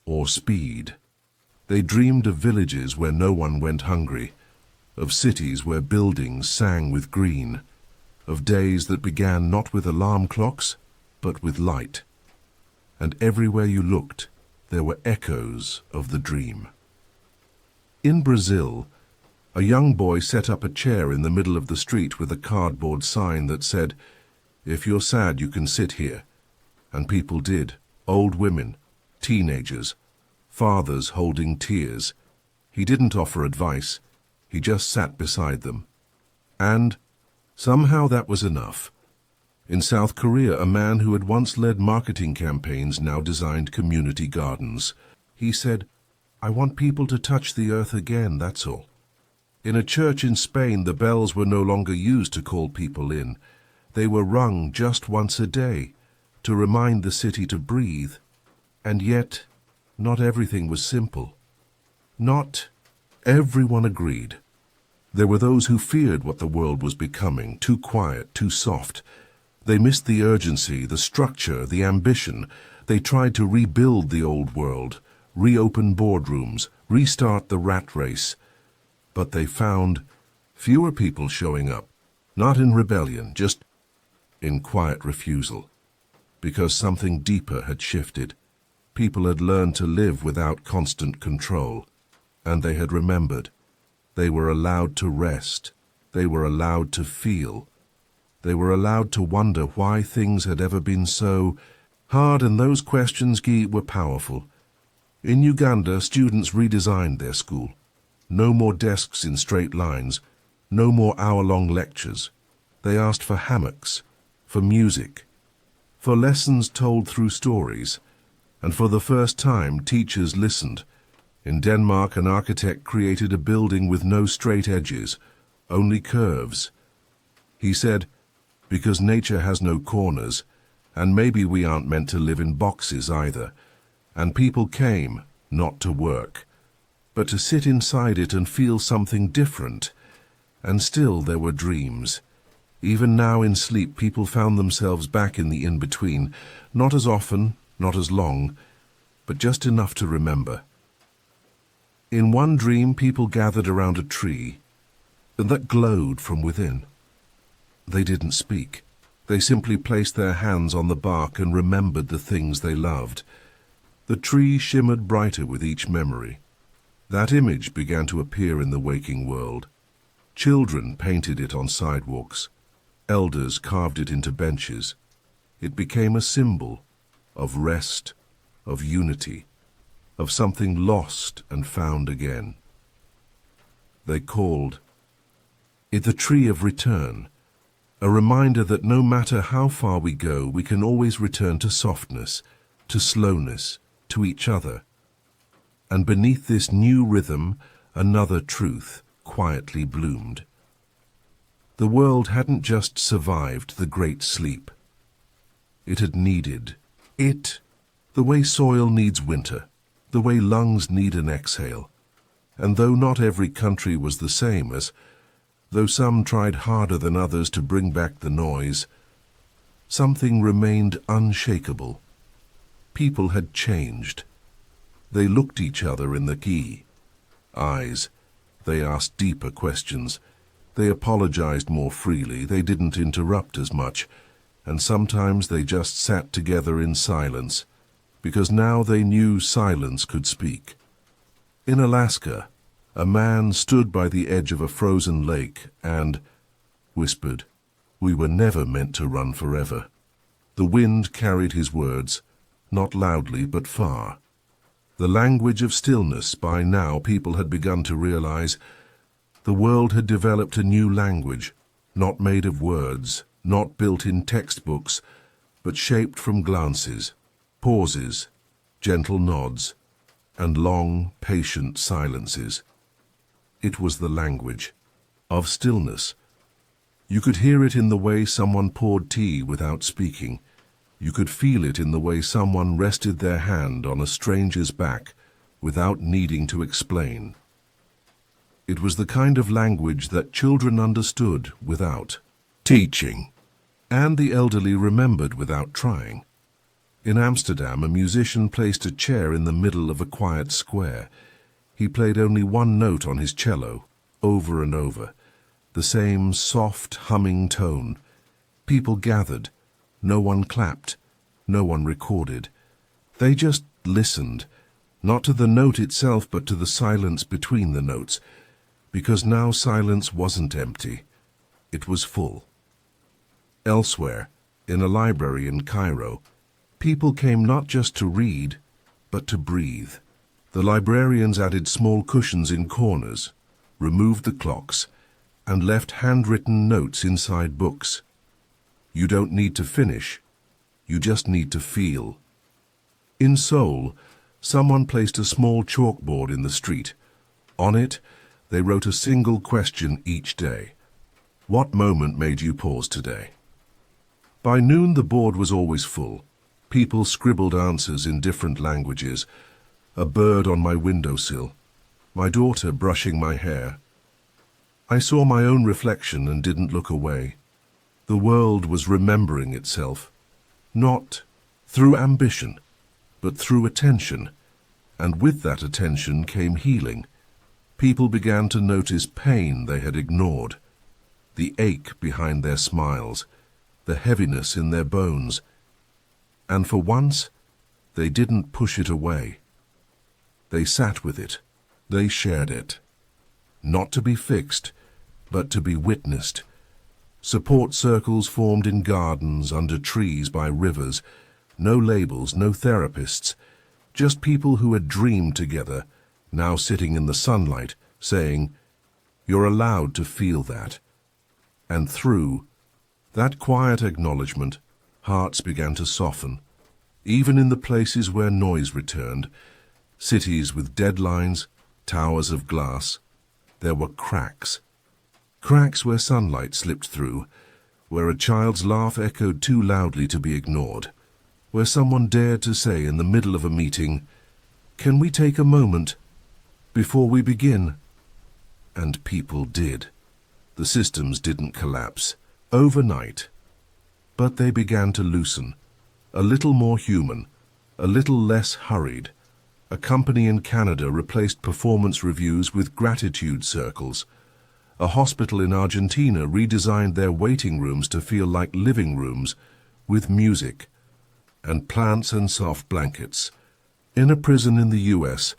or speed. They dreamed of villages where no one went hungry, of cities where buildings sang with green, of days that began not with alarm clocks, but with light. And everywhere you looked, there were echoes of the dream. In Brazil, a young boy set up a chair in the middle of the street with a cardboard sign that said, "If you're sad, you can sit here." And people did. Old women, teenagers, fathers holding tears. He didn't offer advice. He just sat beside them. And somehow that was enough. In South Korea, a man who had once led marketing campaigns now designed community gardens. He said, "I want people to touch the earth again, that's all." In a church in Spain, the bells were no longer used to call people in. They were rung just once a day, to remind the city to breathe. And yet, not everything was simple. Not everyone agreed. There were those who feared what the world was becoming, too quiet, too soft. They missed the urgency, the structure, the ambition. They tried to rebuild the old world, reopen boardrooms, restart the rat race. But they found fewer people showing up, not in rebellion, just in quiet refusal. Because something deeper had shifted. People had learned to live without constant control, and they had remembered. They were allowed to rest. They were allowed to feel. They were allowed to wonder why things had ever been so hard, and those questions, Guy, were powerful. In Uganda, students redesigned their school. No more desks in straight lines, no more hour-long lectures. They asked for hammocks, for music, for lessons told through stories, and for the first time teachers listened. In Denmark, an architect created a building with no straight edges, only curves. He said, "Because nature has no corners, and maybe we aren't meant to live in boxes either." And people came, not to work, but to sit inside it and feel something different. And still there were dreams. Even now in sleep, people found themselves back in the in-between, not as often, not as long, but just enough to remember. In one dream, people gathered around a tree that glowed from within. They didn't speak. They simply placed their hands on the bark and remembered the things they loved. The tree shimmered brighter with each memory. That image began to appear in the waking world. Children painted it on sidewalks. Elders carved it into benches. It became a symbol of rest, of unity, of something lost and found again. They called it the Tree of Return, A reminder that no matter how far we go, we can always return to softness, to slowness, to each other. And beneath this new rhythm, another truth quietly bloomed. The world hadn't just survived the Great Sleep. It had needed it, the way soil needs winter, the way lungs need an exhale. And though not every country was the same, though some tried harder than others to bring back the noise, something remained unshakable. People had changed. They looked each other in the eyes. They asked deeper questions. They apologized more freely. They didn't interrupt as much. And sometimes they just sat together in silence, because now they knew silence could speak. In Alaska, a man stood by the edge of a frozen lake and whispered, "We were never meant to run forever." The wind carried his words, not loudly but far. The language of stillness. By now people had begun to realize the world had developed a new language, not made of words, not built in textbooks, but shaped from glances, pauses, gentle nods, and long, patient silences. It was the language of stillness. You could hear it in the way someone poured tea without speaking. You could feel it in the way someone rested their hand on a stranger's back without needing to explain. It was the kind of language that children understood without teaching, and the elderly remembered without trying. In Amsterdam, a musician placed a chair in the middle of a quiet square. He played only one note on his cello, over and over, the same soft, humming tone. People gathered. No one clapped. No one recorded. They just listened, not to the note itself, but to the silence between the notes, because now silence wasn't empty. It was full. Elsewhere, in a library in Cairo, people came not just to read, but to breathe. The librarians added small cushions in corners, removed the clocks, and left handwritten notes inside books. You don't need to finish, you just need to feel. In Seoul, someone placed a small chalkboard in the street. On it, they wrote a single question each day. What moment made you pause today? By noon, the board was always full. People scribbled answers in different languages. A bird on my windowsill. My daughter brushing my hair. I saw my own reflection and didn't look away. The world was remembering itself, not through ambition, but through attention. And with that attention came healing. People began to notice pain they had ignored, the ache behind their smiles, the heaviness in their bones. And for once, they didn't push it away. They sat with it. They shared it. Not to be fixed, but to be witnessed. Support circles formed in gardens, under trees, by rivers. No labels, no therapists. Just people who had dreamed together, now sitting in the sunlight, saying, "You're allowed to feel that." And through that quiet acknowledgement, hearts began to soften, even in the places where noise returned. Cities with deadlines, towers of glass. There were cracks. Cracks where sunlight slipped through, where a child's laugh echoed too loudly to be ignored, where someone dared to say in the middle of a meeting, "Can we take a moment before we begin?" And people did. The systems didn't collapse overnight, but they began to loosen, a little more human, a little less hurried. A company in Canada replaced performance reviews with gratitude circles. A hospital in Argentina redesigned their waiting rooms to feel like living rooms, with music and plants and soft blankets. In a prison in the US,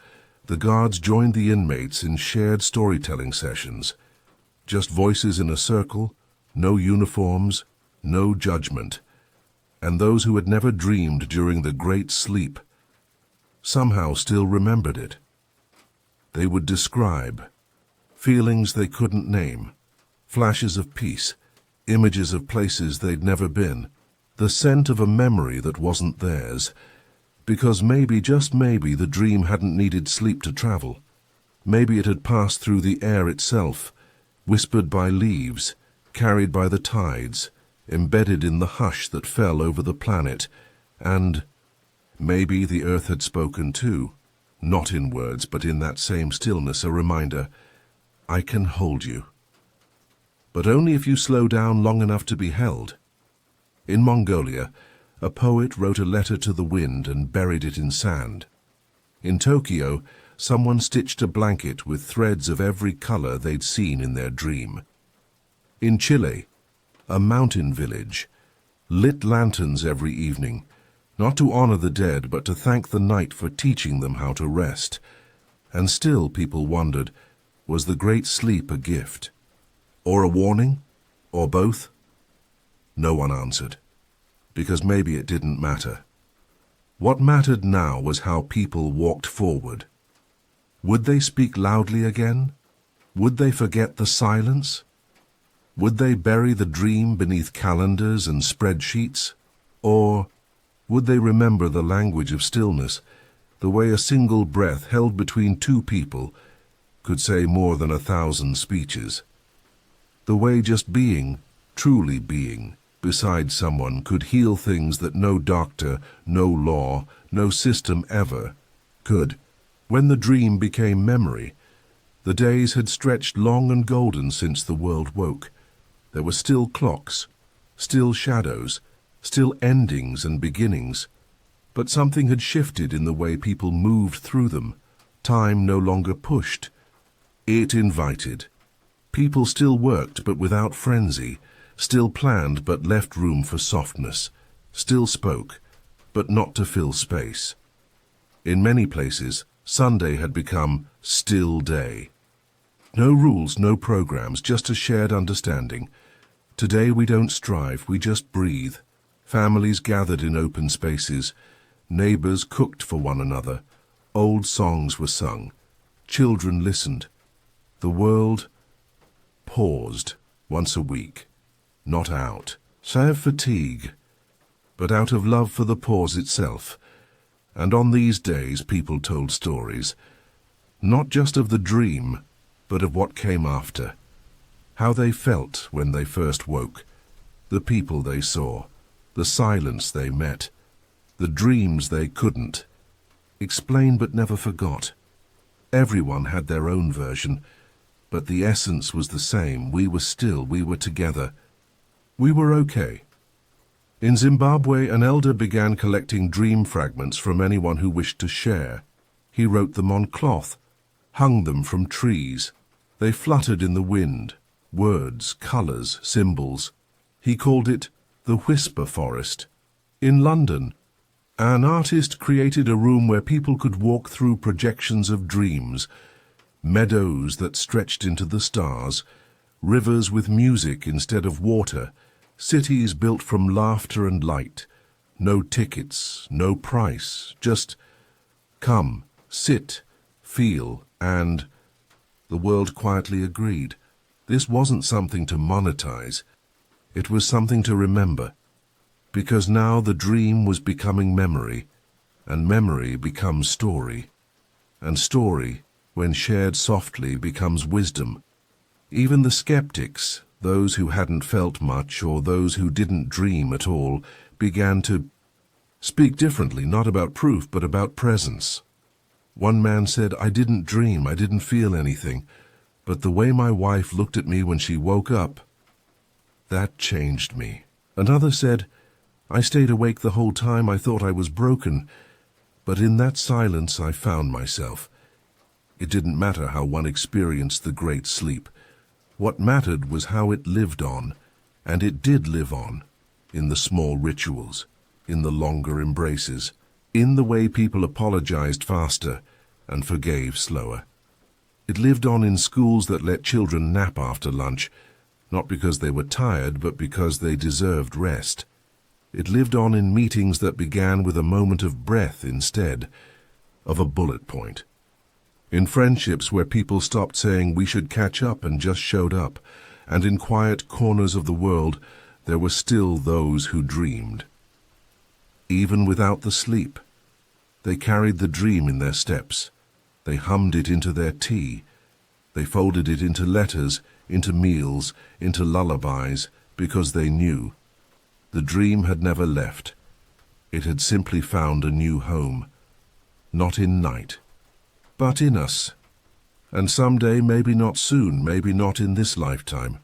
the guards joined the inmates in shared storytelling sessions. Just voices in a circle, no uniforms, no judgment. And those who had never dreamed during the Great Sleep somehow still remembered it. They would describe feelings they couldn't name, flashes of peace, images of places they'd never been, the scent of a memory that wasn't theirs, because maybe, just maybe, the dream hadn't needed sleep to travel. Maybe it had passed through the air itself, whispered by leaves, carried by the tides, embedded in the hush that fell over the planet, and maybe the earth had spoken too, not in words, but in that same stillness, a reminder, I can hold you. But only if you slow down long enough to be held. In Mongolia, a poet wrote a letter to the wind and buried it in sand. In Tokyo, someone stitched a blanket with threads of every color they'd seen in their dream. In Chile, a mountain village lit lanterns every evening, not to honor the dead, but to thank the night for teaching them how to rest. And still people wondered, was the great sleep a gift? Or a warning? Or both? No one answered, because maybe it didn't matter. What mattered now was how people walked forward. Would they speak loudly again? Would they forget the silence? Would they bury the dream beneath calendars and spreadsheets? Or would they remember the language of stillness, the way a single breath held between two people could say more than 1,000 speeches? The way just being, truly being, beside someone could heal things that no doctor, no law, no system ever could. When the dream became memory, the days had stretched long and golden since the world woke. There were still clocks, still shadows, still endings and beginnings, but something had shifted in the way people moved through them. Time no longer pushed. It invited. People still worked, but without frenzy, still planned, but left room for softness, still spoke, but not to fill space. In many places, Sunday had become still day. No rules, no programs, just a shared understanding. Today we don't strive, we just breathe. Families gathered in open spaces. Neighbors cooked for one another. Old songs were sung. Children listened. The world paused once a week. Not out of fatigue, but out of love for the pause itself. And on these days people told stories, not just of the dream, but of what came after. How they felt when they first woke, the people they saw, the silence they met, the dreams they couldn't explain but never forgot. Everyone had their own version, but the essence was the same. We were still, we were together. We were okay. In Zimbabwe, an elder began collecting dream fragments from anyone who wished to share. He wrote them on cloth, hung them from trees. They fluttered in the wind, words, colors, symbols. He called it the Whisper Forest. In London, an artist created a room where people could walk through projections of dreams, meadows that stretched into the stars, rivers with music instead of water, cities built from laughter and light. No tickets, no price, just come, sit, feel, and the world quietly agreed. This wasn't something to monetize. It was something to remember, because now the dream was becoming memory, and memory becomes story, and story, when shared softly, becomes wisdom. Even the skeptics, those who hadn't felt much or those who didn't dream at all, began to speak differently, not about proof, but about presence. One man said, I didn't dream, I didn't feel anything, but the way my wife looked at me when she woke up, that changed me. Another said, I stayed awake the whole time, I thought I was broken, but in that silence I found myself. It didn't matter how one experienced the great sleep. What mattered was how it lived on, and it did live on, in the small rituals, in the longer embraces, in the way people apologized faster and forgave slower. It lived on in schools that let children nap after lunch, not because they were tired, but because they deserved rest. It lived on in meetings that began with a moment of breath instead of a bullet point. In friendships where people stopped saying we should catch up and just showed up, and in quiet corners of the world there were still those who dreamed. Even without the sleep, they carried the dream in their steps. They hummed it into their tea. They folded it into letters, into meals, into lullabies, because they knew. The dream had never left. It had simply found a new home. Not in night, but in us. And someday, maybe not soon, maybe not in this lifetime,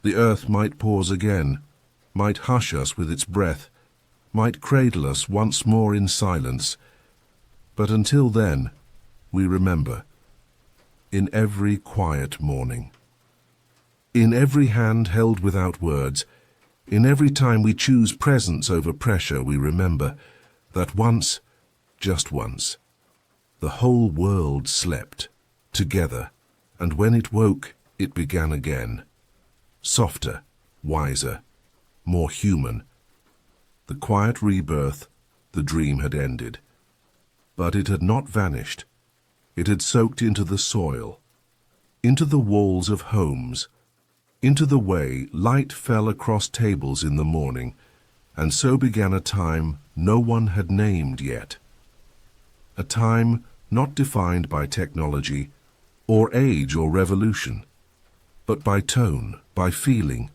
the earth might pause again, might hush us with its breath, might cradle us once more in silence. But until then, we remember, in every quiet morning, in every hand held without words, in every time we choose presence over pressure, we remember that once, just once, the whole world slept together, and when it woke, it began again. Softer, wiser, more human. The quiet rebirth, the dream had ended. But it had not vanished. It had soaked into the soil, into the walls of homes, into the way light fell across tables in the morning, and so began a time no one had named yet. A time not defined by technology, or age or revolution, but by tone, by feeling,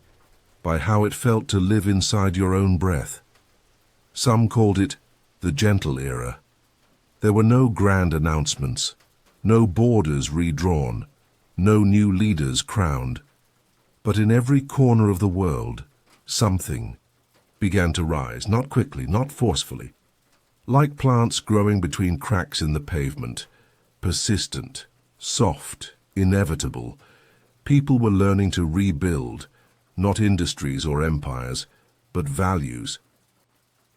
by how it felt to live inside your own breath. Some called it the gentle era. There were no grand announcements, no borders redrawn, no new leaders crowned. But in every corner of the world, something began to rise, not quickly, not forcefully, like plants growing between cracks in the pavement, persistent, soft, inevitable. People were learning to rebuild, not industries or empires, but values.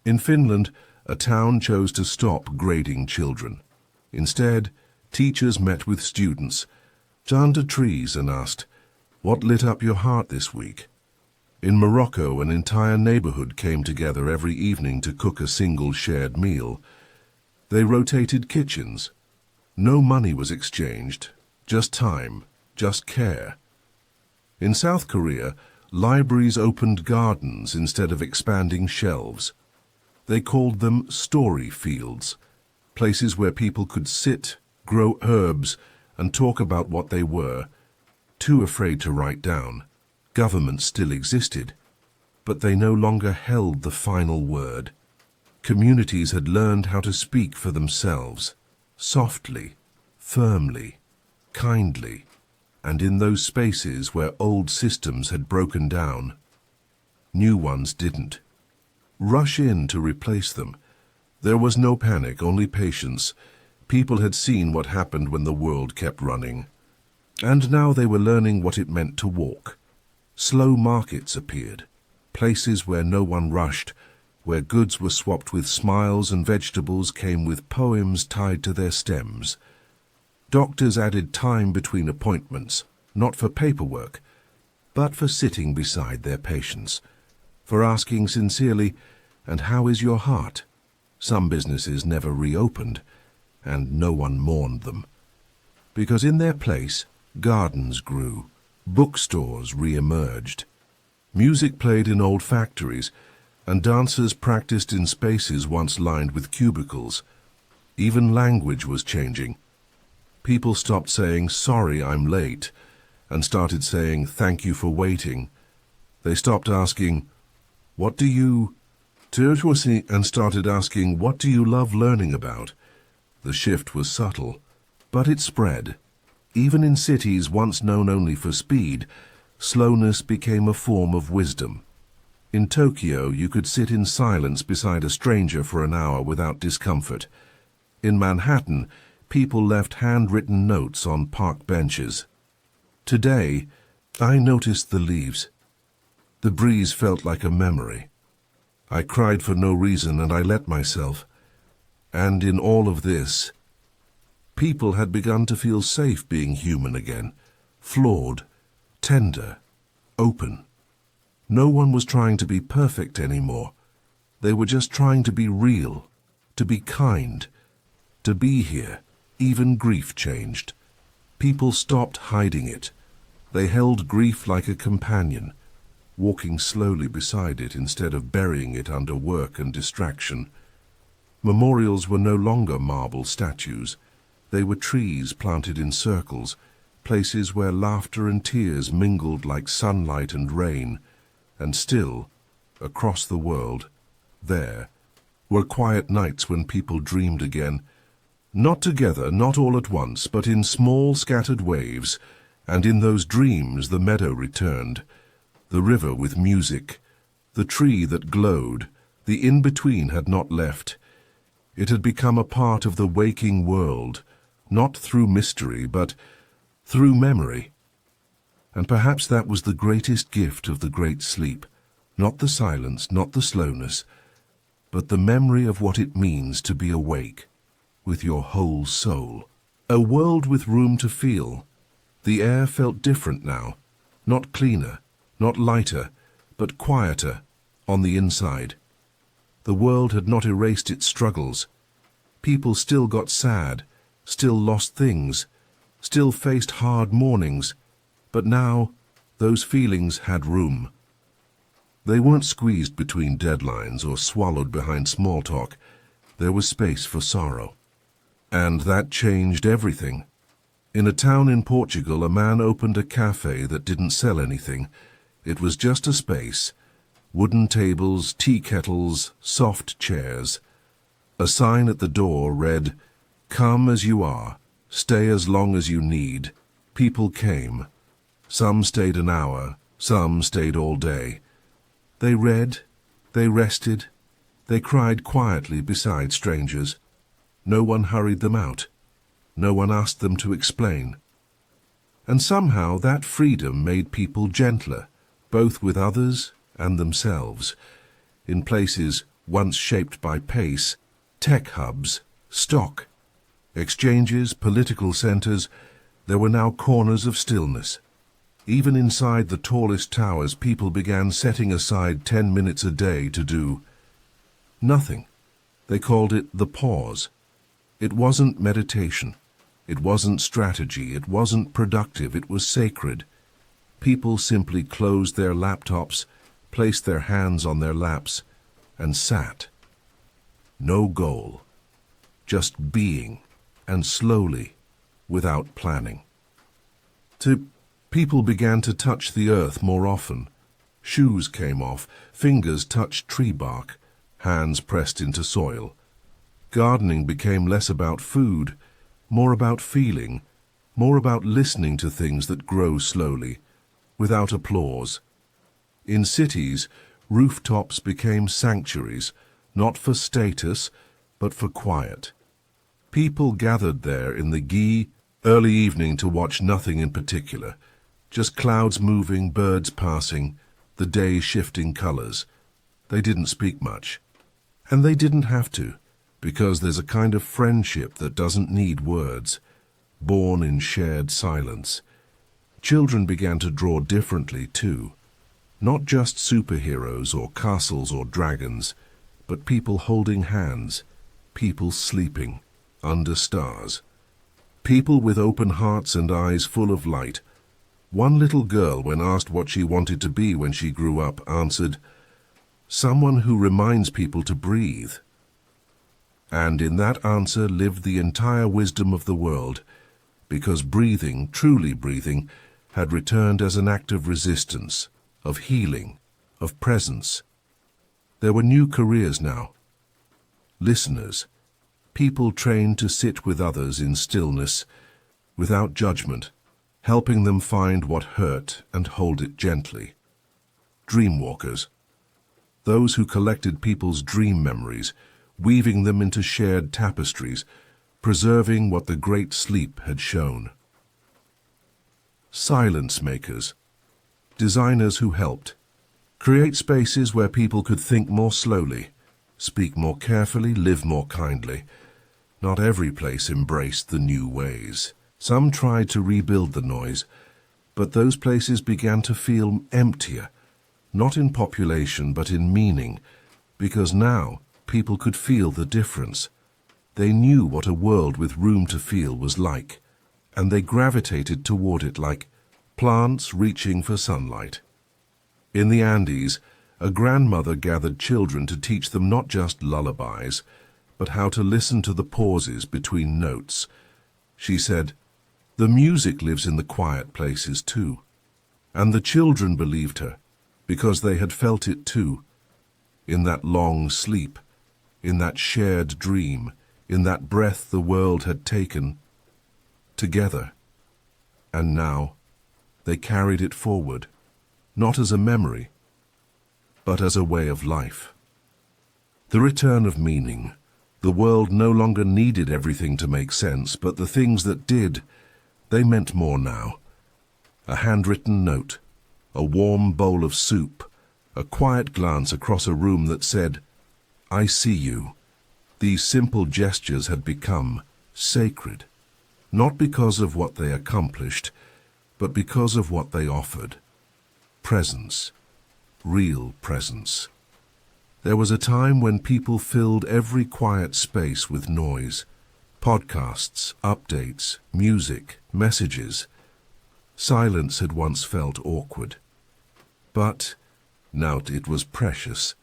In Finland, a town chose to stop grading children. Instead, teachers met with students, turned to trees and asked, "What lit up your heart this week?" In Morocco, an entire neighborhood came together every evening to cook a single shared meal. They rotated kitchens. No money was exchanged, just time, just care. In South Korea, libraries opened gardens instead of expanding shelves. They called them story fields, places where people could sit, grow herbs, and talk about what they were, too afraid to write down. Government still existed, but they no longer held the final word. Communities had learned how to speak for themselves, softly, firmly, kindly, and in those spaces where old systems had broken down, new ones didn't. Rush in to replace them. There was no panic, only patience. People had seen what happened when the world kept running. And now they were learning what it meant to walk. Slow markets appeared, places where no one rushed, where goods were swapped with smiles and vegetables came with poems tied to their stems. Doctors added time between appointments, not for paperwork, but for sitting beside their patients, for asking sincerely, "And how is your heart?" Some businesses never reopened, and no one mourned them. Because in their place, gardens grew, bookstores re-emerged. Music played in old factories, and dancers practiced in spaces once lined with cubicles. Even language was changing. People stopped saying, "Sorry, I'm late," and started saying, "Thank you for waiting." They stopped asking, "What do you..." and started asking, "What do you love learning about?" The shift was subtle, but it spread. Even in cities once known only for speed, slowness became a form of wisdom. In Tokyo, you could sit in silence beside a stranger for an hour without discomfort. In Manhattan, people left handwritten notes on park benches. Today, I noticed the leaves. The breeze felt like a memory. I cried for no reason, and I let myself. And in all of this, people had begun to feel safe being human again, flawed, tender, open. No one was trying to be perfect anymore. They were just trying to be real, to be kind, to be here. Even grief changed. People stopped hiding it. They held grief like a companion, walking slowly beside it instead of burying it under work and distraction. Memorials were no longer marble statues. They were trees planted in circles, places where laughter and tears mingled like sunlight and rain. And still, across the world, there were quiet nights when people dreamed again, not together, not all at once, but in small scattered waves, and in those dreams the meadow returned, the river with music, the tree that glowed, the in-between had not left. It had become a part of the waking world, not through mystery, but through memory. And perhaps that was the greatest gift of the great sleep, not the silence, not the slowness, but the memory of what it means to be awake, with your whole soul. A world with room to feel. The air felt different now, not cleaner, not lighter, but quieter on the inside. The world had not erased its struggles. People still got sad, still lost things, still faced hard mornings, but now those feelings had room. They weren't squeezed between deadlines or swallowed behind small talk. There was space for sorrow. And that changed everything. In a town in Portugal, a man opened a cafe that didn't sell anything. It was just a space. Wooden tables, tea kettles, soft chairs. A sign at the door read, "Come as you are, stay as long as you need." People came. Some stayed an hour, some stayed all day. They read, they rested, they cried quietly beside strangers. No one hurried them out. No one asked them to explain. And somehow that freedom made people gentler, both with others and themselves. In places once shaped by pace, tech hubs, stock, exchanges, political centers, there were now corners of stillness. Even inside the tallest towers, people began setting aside 10 minutes a day to do nothing. They called it the pause. It wasn't meditation. It wasn't strategy. It wasn't productive. It was sacred. People simply closed their laptops, placed their hands on their laps, and sat. No goal. Just being, and slowly, without planning. People began to touch the earth more often. Shoes came off, fingers touched tree bark, hands pressed into soil. Gardening became less about food, more about feeling, more about listening to things that grow slowly, without applause. In cities, rooftops became sanctuaries, not for status, but for quiet. People gathered there in the early evening to watch nothing in particular, just clouds moving, birds passing, the day shifting colors. They didn't speak much. And they didn't have to, because there's a kind of friendship that doesn't need words, born in shared silence. Children began to draw differently too. Not just superheroes or castles or dragons, but people holding hands, people sleeping under stars. People with open hearts and eyes full of light. One little girl, when asked what she wanted to be when she grew up, answered, "Someone who reminds people to breathe." And in that answer lived the entire wisdom of the world, because breathing, truly breathing, had returned as an act of resistance, of healing, of presence. There were new careers now. Listeners, people trained to sit with others in stillness, without judgment, helping them find what hurt and hold it gently. Dreamwalkers, those who collected people's dream memories, weaving them into shared tapestries, preserving what the great sleep had shown. Silence makers, designers who helped create spaces where people could think more slowly, speak more carefully, live more kindly. Not every place embraced the new ways. Some tried to rebuild the noise, but those places began to feel emptier, not in population but in meaning, because now people could feel the difference. They knew what a world with room to feel was like, and they gravitated toward it like plants reaching for sunlight. In the Andes, a grandmother gathered children to teach them not just lullabies, but how to listen to the pauses between notes. She said, "The music lives in the quiet places too." And the children believed her, because they had felt it too. In that long sleep, in that shared dream, in that breath the world had taken together. And now they carried it forward, not as a memory, but as a way of life. The return of meaning. The world no longer needed everything to make sense, but the things that did, they meant more now. A handwritten note, a warm bowl of soup, a quiet glance across a room that said, "I see you." These simple gestures had become sacred, not because of what they accomplished, but because of what they offered. Presence, real presence. There was a time when people filled every quiet space with noise. Podcasts, updates, music, messages. Silence had once felt awkward. But now it was precious.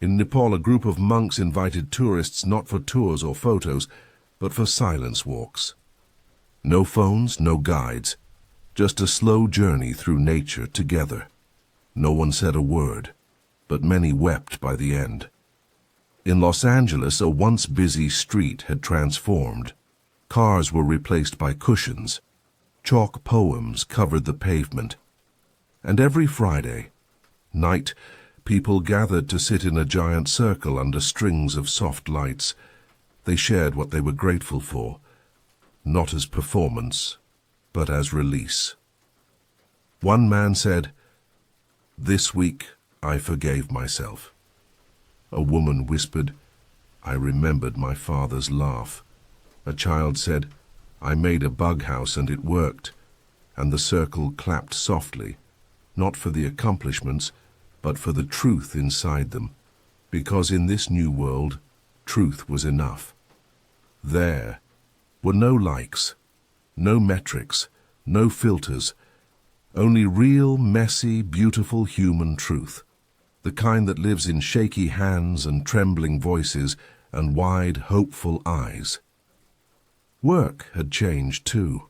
In Nepal, a group of monks invited tourists not for tours or photos, but for silence walks. No phones, no guides, just a slow journey through nature together. No one said a word, but many wept by the end. In Los Angeles, a once busy street had transformed. Cars were replaced by cushions. Chalk poems covered the pavement. And every Friday night, people gathered to sit in a giant circle under strings of soft lights. They shared what they were grateful for, not as performance, but as release. One man said, "This week I forgave myself." A woman whispered, "I remembered my father's laugh." A child said, "I made a bug house and it worked." And the circle clapped softly, not for the accomplishments, but for the truth inside them, because in this new world, truth was enough. There were no likes, no metrics, no filters, only real, messy, beautiful human truth, the kind that lives in shaky hands and trembling voices and wide, hopeful eyes. Work had changed too.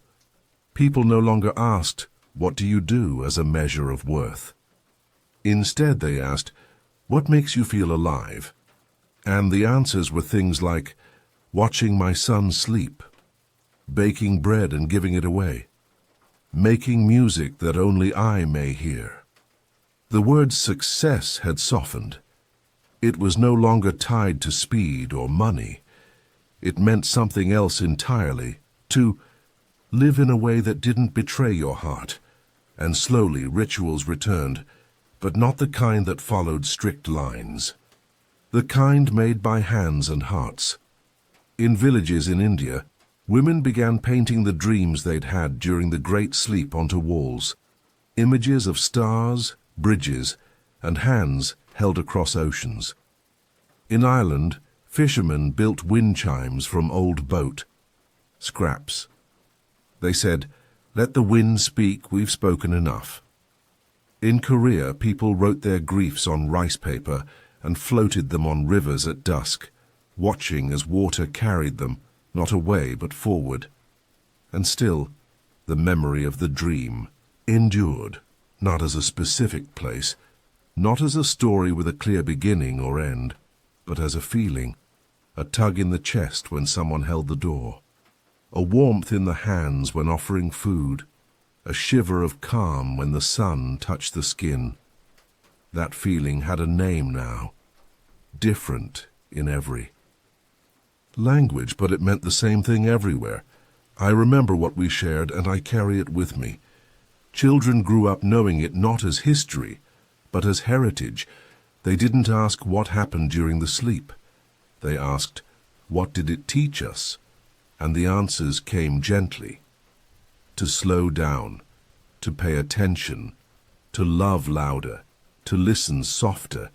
People no longer asked, "What do you do?" as a measure of worth. Instead, they asked, "What makes you feel alive?" And the answers were things like, "Watching my son sleep," "Baking bread and giving it away," "Making music that only I may hear." The word success had softened. It was no longer tied to speed or money. It meant something else entirely, to live in a way that didn't betray your heart. And slowly rituals returned, but not the kind that followed strict lines. The kind made by hands and hearts. In villages in India, women began painting the dreams they'd had during the Great Sleep onto walls. Images of stars, bridges, and hands held across oceans. In Ireland, fishermen built wind chimes from old boat scraps. They said, "Let the wind speak, we've spoken enough." In Korea, people wrote their griefs on rice paper and floated them on rivers at dusk, watching as water carried them, not away but forward. And still, the memory of the dream endured, not as a specific place, not as a story with a clear beginning or end, but as a feeling, a tug in the chest when someone held the door, a warmth in the hands when offering food, a shiver of calm when the sun touched the skin. That feeling had a name now, different in every language, but it meant the same thing everywhere. I remember what we shared, and I carry it with me. Children grew up knowing it not as history, but as heritage. They didn't ask what happened during the sleep. They asked, what did it teach us? And the answers came gently. To slow down, to pay attention, to love louder, to listen softer,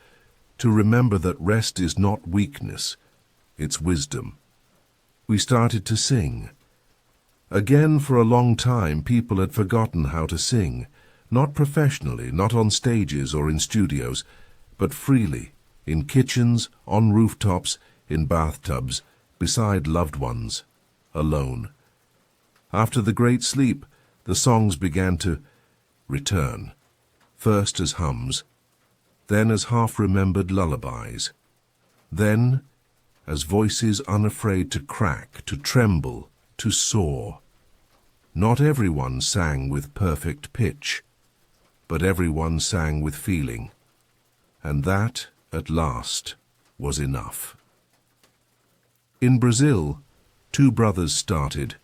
to remember that rest is not weakness, it's wisdom. We started to sing. Again, for a long time, people had forgotten how to sing, not professionally, not on stages or in studios, but freely, in kitchens, on rooftops, in bathtubs, beside loved ones, alone. After the great sleep, the songs began to return, first as hums, then as half-remembered lullabies, then as voices unafraid to crack, to tremble, to soar. Not everyone sang with perfect pitch, but everyone sang with feeling, and that, at last, was enough. In Brazil, two brothers started,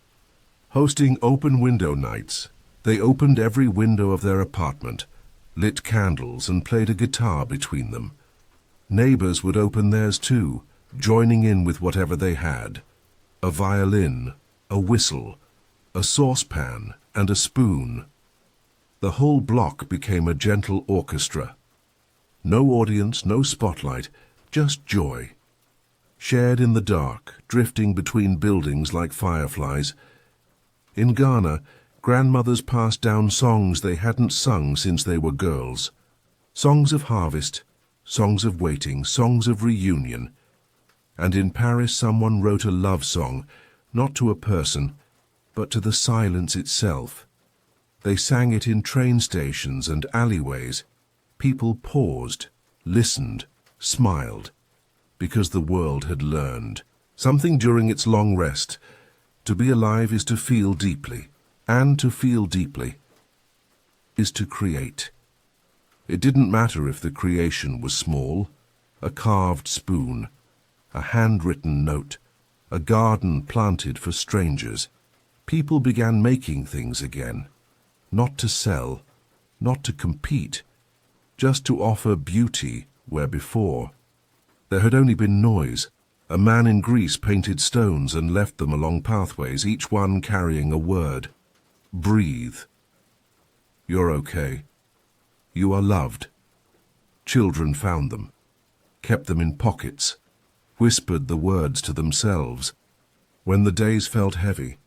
hosting open window nights. They opened every window of their apartment, lit candles and played a guitar between them. Neighbors would open theirs too, joining in with whatever they had: a violin, a whistle, a saucepan and a spoon. The whole block became a gentle orchestra. No audience, no spotlight, just joy. Shared in the dark, drifting between buildings like fireflies. In Ghana, grandmothers passed down songs they hadn't sung since they were girls. Songs of harvest, songs of waiting, songs of reunion. And in Paris someone wrote a love song, not to a person, but to the silence itself. They sang it in train stations and alleyways. People paused, listened, smiled, because the world had learned something during its long rest. To be alive is to feel deeply, and to feel deeply is to create. It didn't matter if the creation was small, a carved spoon, a handwritten note, a garden planted for strangers. People began making things again, not to sell, not to compete, just to offer beauty where before there had only been noise. A man in Greece painted stones and left them along pathways, each one carrying a word. Breathe. You're okay. You are loved. Children found them, kept them in pockets, whispered the words to themselves. When the days felt heavy,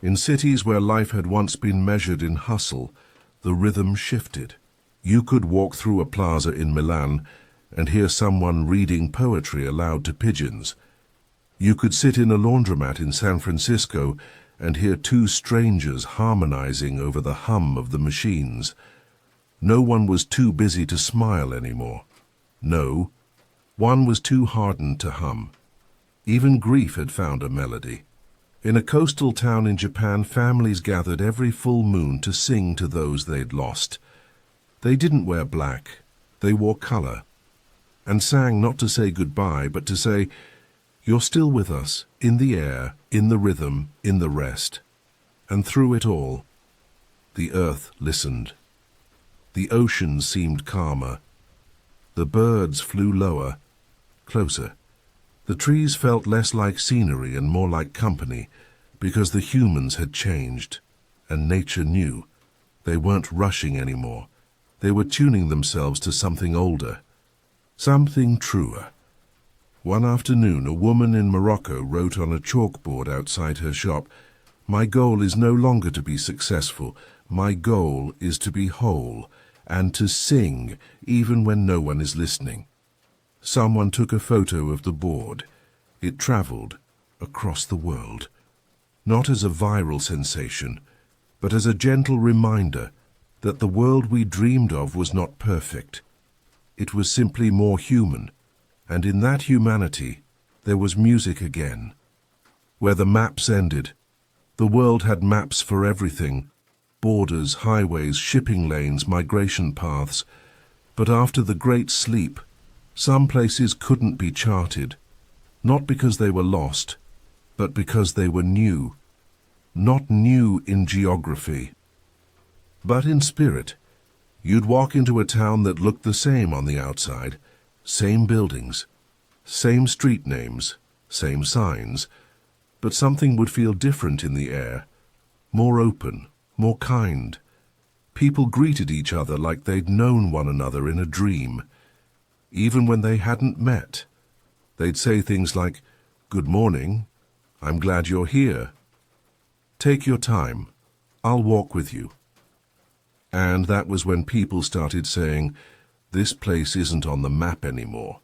in cities where life had once been measured in hustle, the rhythm shifted. You could walk through a plaza in Milan and hear someone reading poetry aloud to pigeons. You could sit in a laundromat in San Francisco and hear two strangers harmonizing over the hum of the machines. No one was too busy to smile anymore. No, one was too hardened to hum. Even grief had found a melody. In a coastal town in Japan, families gathered every full moon to sing to those they'd lost. They didn't wear black, they wore color, and sang not to say goodbye, but to say, "You're still with us, in the air, in the rhythm, in the rest." And through it all, the earth listened. The ocean seemed calmer. The birds flew lower, closer. The trees felt less like scenery and more like company, because the humans had changed, and nature knew. They weren't rushing anymore. They were tuning themselves to something older, something truer. One afternoon, a woman in Morocco wrote on a chalkboard outside her shop, "My goal is no longer to be successful. My goal is to be whole, and to sing even when no one is listening." Someone took a photo of the board. It traveled across the world, not as a viral sensation, but as a gentle reminder that the world we dreamed of was not perfect. It was simply more human, and in that humanity there was music again. Where the maps ended, the world had maps for everything: borders, highways, shipping lanes, migration paths. But after the great sleep, some places couldn't be charted, not because they were lost, but because they were new. Not new in geography, but in spirit. You'd walk into a town that looked the same on the outside, same buildings, same street names, same signs, but something would feel different in the air, more open, more kind. People greeted each other like they'd known one another in a dream. Even when they hadn't met, they'd say things like, "Good morning, I'm glad you're here." Take your time. I'll walk with you. And that was when people started saying, this place isn't on the map anymore.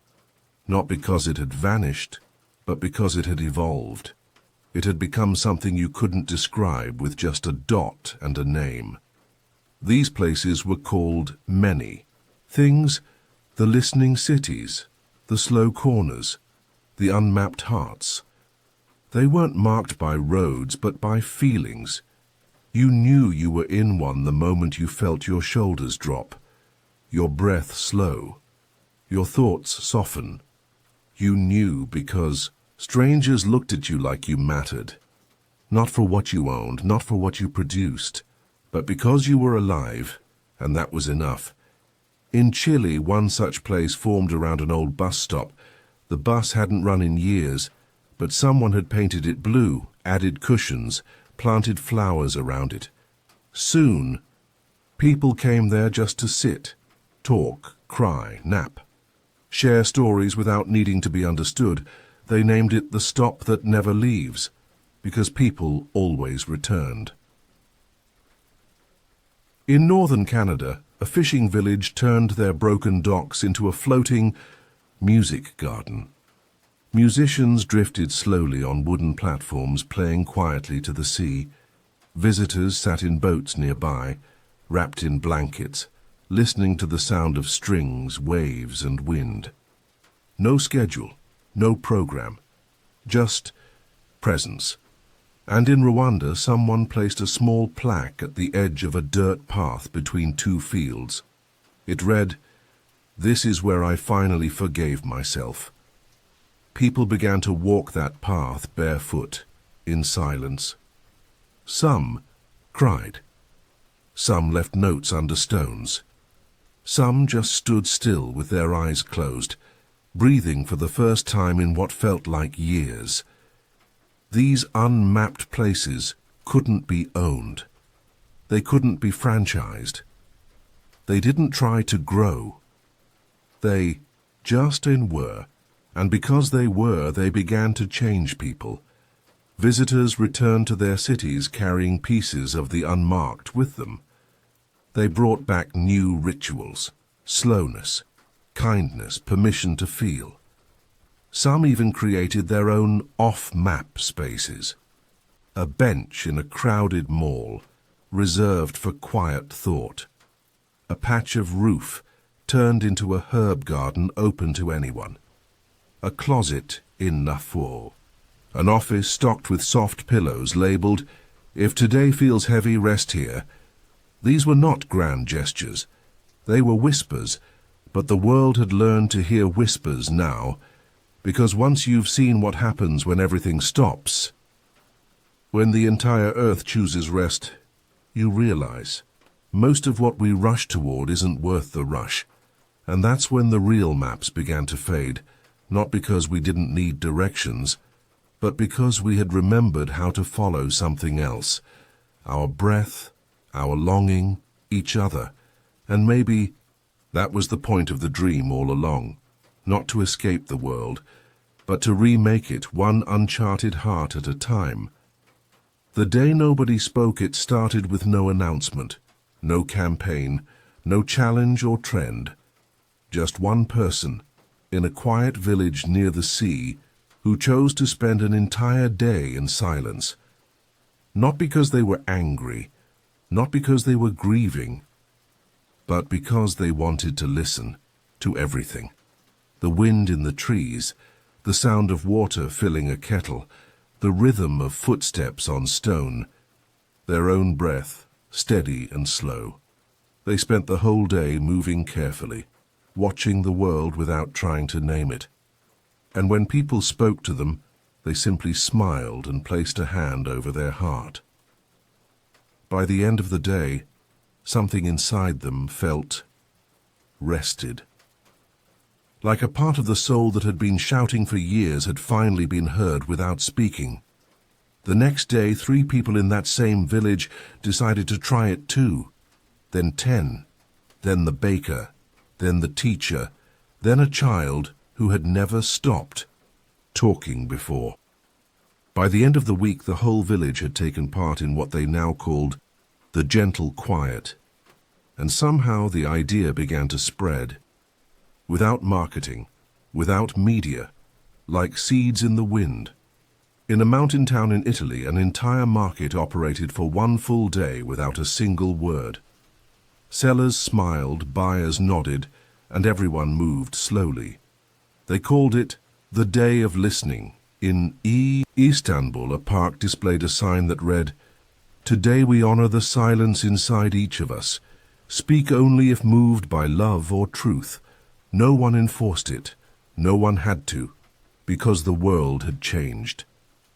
Not because it had vanished, but because it had evolved. It had become something you couldn't describe with just a dot and a name. These places were called many. Things, the listening cities, the slow corners, the unmapped hearts. They weren't marked by roads, but by feelings. You knew you were in one the moment you felt your shoulders drop, your breath slow, your thoughts soften. You knew because strangers looked at you like you mattered. Not for what you owned, not for what you produced, but because you were alive, and that was enough. In Chile, one such place formed around an old bus stop. The bus hadn't run in years, but someone had painted it blue, added cushions, planted flowers around it. Soon, people came there just to sit, talk, cry, nap, share stories without needing to be understood. They named it the stop that never leaves, because people always returned. In northern Canada, a fishing village turned their broken docks into a floating music garden. Musicians drifted slowly on wooden platforms, playing quietly to the sea. Visitors sat in boats nearby, wrapped in blankets, listening to the sound of strings, waves, and wind. No schedule, no program, just presence. And in Rwanda, someone placed a small plaque at the edge of a dirt path between two fields. It read, "This is where I finally forgave myself." People began to walk that path barefoot, in silence. Some cried. Some left notes under stones. Some just stood still with their eyes closed, breathing for the first time in what felt like years. These unmapped places couldn't be owned. They couldn't be franchised. They didn't try to grow. They just were. And because they were, they began to change people. Visitors returned to their cities carrying pieces of the unmarked with them. They brought back new rituals, slowness, kindness, permission to feel. Some even created their own off-map spaces. A bench in a crowded mall, reserved for quiet thought. A patch of roof turned into a herb garden open to anyone. A closet in Nafo. An office stocked with soft pillows labeled, "If today feels heavy, rest here." These were not grand gestures. They were whispers, but the world had learned to hear whispers now, because once you've seen what happens when everything stops, when the entire earth chooses rest, you realize most of what we rush toward isn't worth the rush. And that's when the real maps began to fade. Not because we didn't need directions, but because we had remembered how to follow something else. Our breath, our longing, each other. And maybe that was the point of the dream all along. Not to escape the world, but to remake it one uncharted heart at a time. The day nobody spoke, it started with no announcement, no campaign, no challenge or trend. Just one person, in a quiet village near the sea, who chose to spend an entire day in silence. Not because they were angry, not because they were grieving, but because they wanted to listen to everything. The wind in the trees, the sound of water filling a kettle, the rhythm of footsteps on stone, their own breath, steady and slow. They spent the whole day moving carefully, watching the world without trying to name it. And when people spoke to them, they simply smiled and placed a hand over their heart. By the end of the day, something inside them felt rested. Like a part of the soul that had been shouting for years had finally been heard without speaking. The next day, 3 people in that same village decided to try it too. Then 10, then the baker, then the teacher, then a child who had never stopped talking before. By the end of the week, the whole village had taken part in what they now called the gentle quiet. And somehow the idea began to spread. Without marketing, without media, like seeds in the wind. In a mountain town in Italy, an entire market operated for one full day without a single word. Sellers smiled, buyers nodded, and everyone moved slowly. They called it the Day of Listening. In Istanbul, a park displayed a sign that read, "Today we honor the silence inside each of us. Speak only if moved by love or truth." No one enforced it. No one had to, because the world had changed.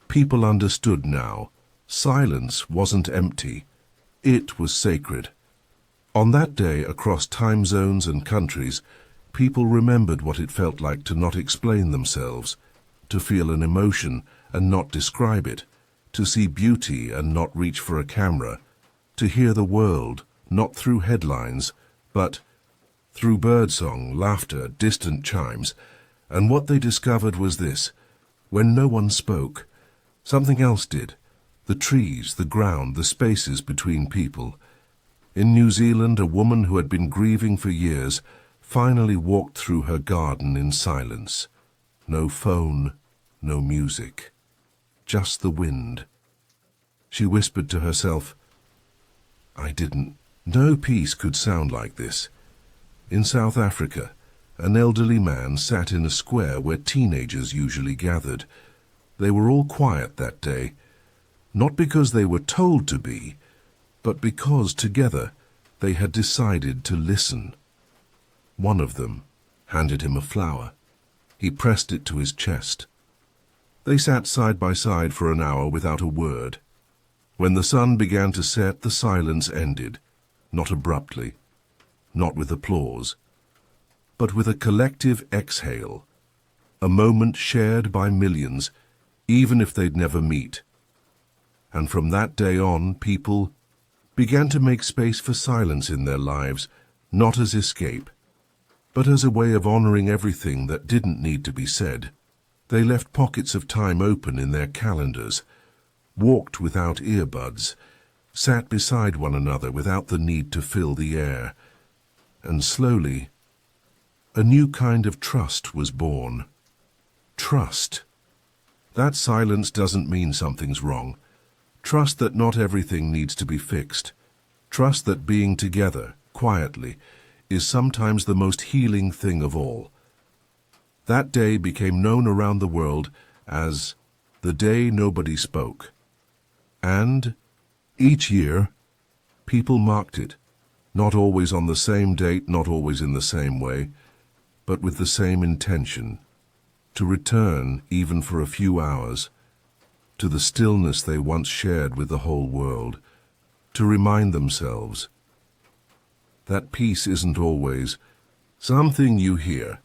People understood now. Silence wasn't empty. It was sacred. On that day, across time zones and countries, people remembered what it felt like to not explain themselves, to feel an emotion and not describe it, to see beauty and not reach for a camera, to hear the world, not through headlines, but through birdsong, laughter, distant chimes. And what they discovered was this: when no one spoke, something else did. The trees, the ground, the spaces between people. In New Zealand, a woman who had been grieving for years finally walked through her garden in silence. No phone, no music, just the wind. She whispered to herself, "I didn't." No peace could sound like this. In South Africa, an elderly man sat in a square where teenagers usually gathered. They were all quiet that day, not because they were told to be, but because together they had decided to listen. One of them handed him a flower. He pressed it to his chest. They sat side by side for an hour without a word. When the sun began to set, the silence ended, not abruptly, not with applause, but with a collective exhale, a moment shared by millions, even if they'd never meet. And from that day on, people began to make space for silence in their lives, not as escape, but as a way of honoring everything that didn't need to be said. They left pockets of time open in their calendars, walked without earbuds, sat beside one another without the need to fill the air. And slowly, a new kind of trust was born. Trust. That silence doesn't mean something's wrong. Trust that not everything needs to be fixed. Trust that being together, quietly, is sometimes the most healing thing of all. That day became known around the world as the Day Nobody Spoke. And each year, people marked it, not always on the same date, not always in the same way, but with the same intention, to return, even for a few hours, to the stillness they once shared with the whole world, to remind themselves that peace isn't always something you hear.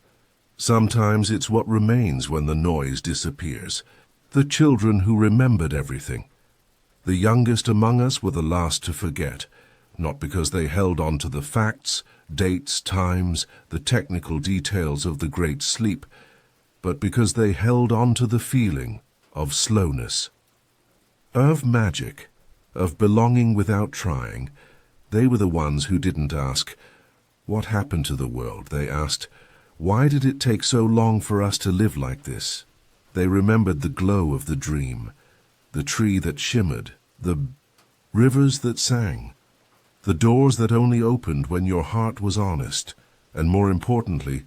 Sometimes it's what remains when the noise disappears. The children who remembered everything. The youngest among us were the last to forget, not because they held on to the facts, dates, times, the technical details of the Great Sleep, but because they held on to the feeling of slowness, of magic, of belonging without trying. They were the ones who didn't ask, "What happened to the world?" They asked, "Why did it take so long for us to live like this?" They remembered the glow of the dream, the tree that shimmered, the rivers that sang, the doors that only opened when your heart was honest, and more importantly,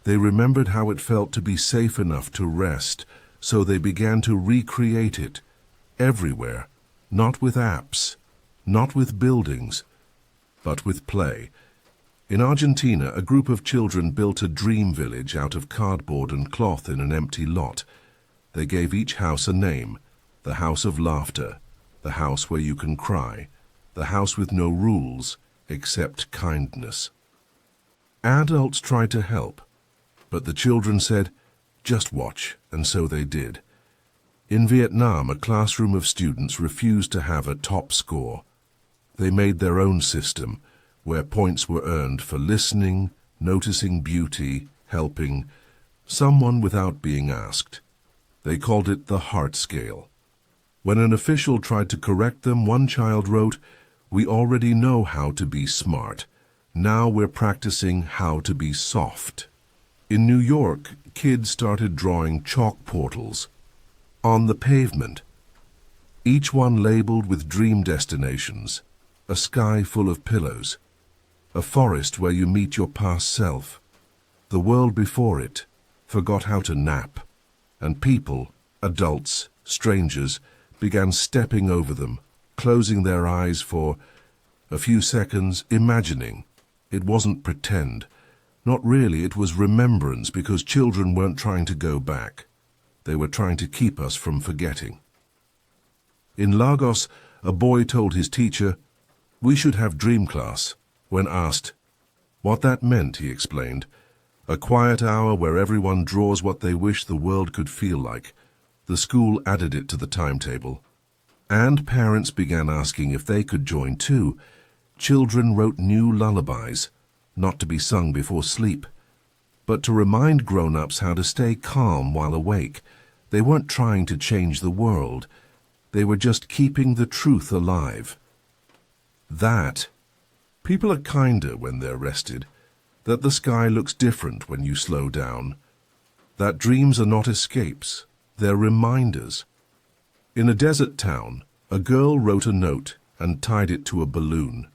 they remembered how it felt to be safe enough to rest, so they began to recreate it, everywhere, not with apps, not with buildings, but with play. In Argentina, a group of children built a dream village out of cardboard and cloth in an empty lot. They gave each house a name: the House of Laughter, the house where you can cry, the house with no rules except kindness. Adults tried to help, but the children said, "Just watch," and so they did. In Vietnam, a classroom of students refused to have a top score. They made their own system, where points were earned for listening, noticing beauty, helping someone without being asked. They called it the Heart Scale. When an official tried to correct them, one child wrote, "We already know how to be smart. Now we're practicing how to be soft." In New York, kids started drawing chalk portals on the pavement, each one labeled with dream destinations, a sky full of pillows, a forest where you meet your past self. The world before it forgot how to nap, and people, adults, strangers, began stepping over them, closing their eyes for a few seconds, imagining. It wasn't pretend. Not really, it was remembrance, because children weren't trying to go back. They were trying to keep us from forgetting. In Lagos, a boy told his teacher, "We should have dream class." When asked what that meant, he explained, "A quiet hour where everyone draws what they wish the world could feel like." The school added it to the timetable, and parents began asking if they could join too. Children wrote new lullabies, not to be sung before sleep, but to remind grown-ups how to stay calm while awake. They weren't trying to change the world. They were just keeping the truth alive. That people are kinder when they're rested, that the sky looks different when you slow down, that dreams are not escapes, they're reminders. In a desert town, a girl wrote a note and tied it to a balloon.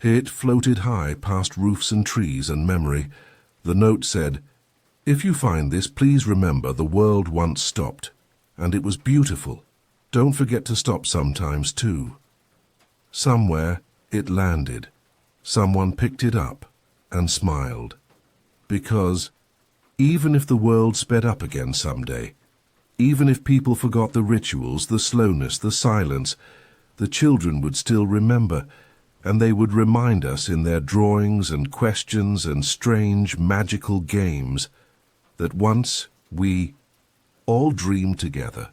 It floated high past roofs and trees and memory. The note said, "If you find this, please remember the world once stopped, and it was beautiful. Don't forget to stop sometimes too." Somewhere it landed. Someone picked it up and smiled. Because even if the world sped up again someday, even if people forgot the rituals, the slowness, the silence, the children would still remember, and they would remind us in their drawings and questions and strange magical games that once we all dreamed together,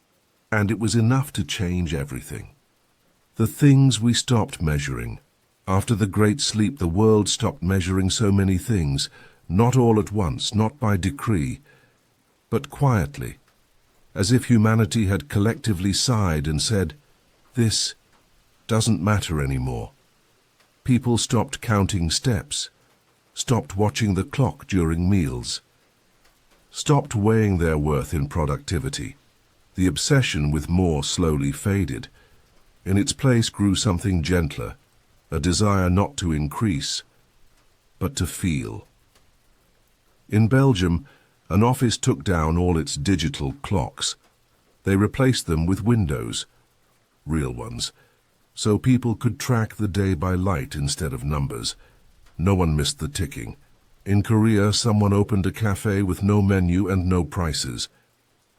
and it was enough to change everything. The things we stopped measuring. After the Great Sleep, the world stopped measuring so many things, not all at once, not by decree, but quietly, as if humanity had collectively sighed and said, "This doesn't matter anymore." People stopped counting steps, stopped watching the clock during meals, stopped weighing their worth in productivity. The obsession with more slowly faded. In its place grew something gentler, a desire not to increase, but to feel. In Belgium, an office took down all its digital clocks. They replaced them with windows, real ones, so people could track the day by light instead of numbers. No one missed the ticking. In Korea, someone opened a cafe with no menu and no prices.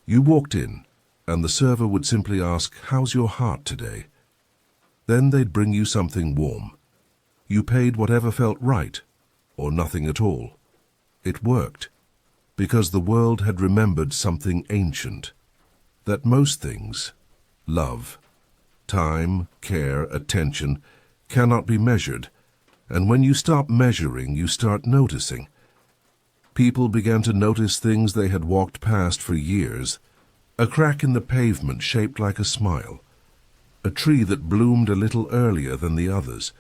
You walked in, and the server would simply ask, "How's your heart today?" Then they'd bring you something warm. You paid whatever felt right, or nothing at all. It worked, because the world had remembered something ancient, that most things, love, time, care, attention, cannot be measured, and when you stop measuring, you start noticing. People began to notice things they had walked past for years. A crack in the pavement shaped like a smile, a tree that bloomed a little earlier than the others,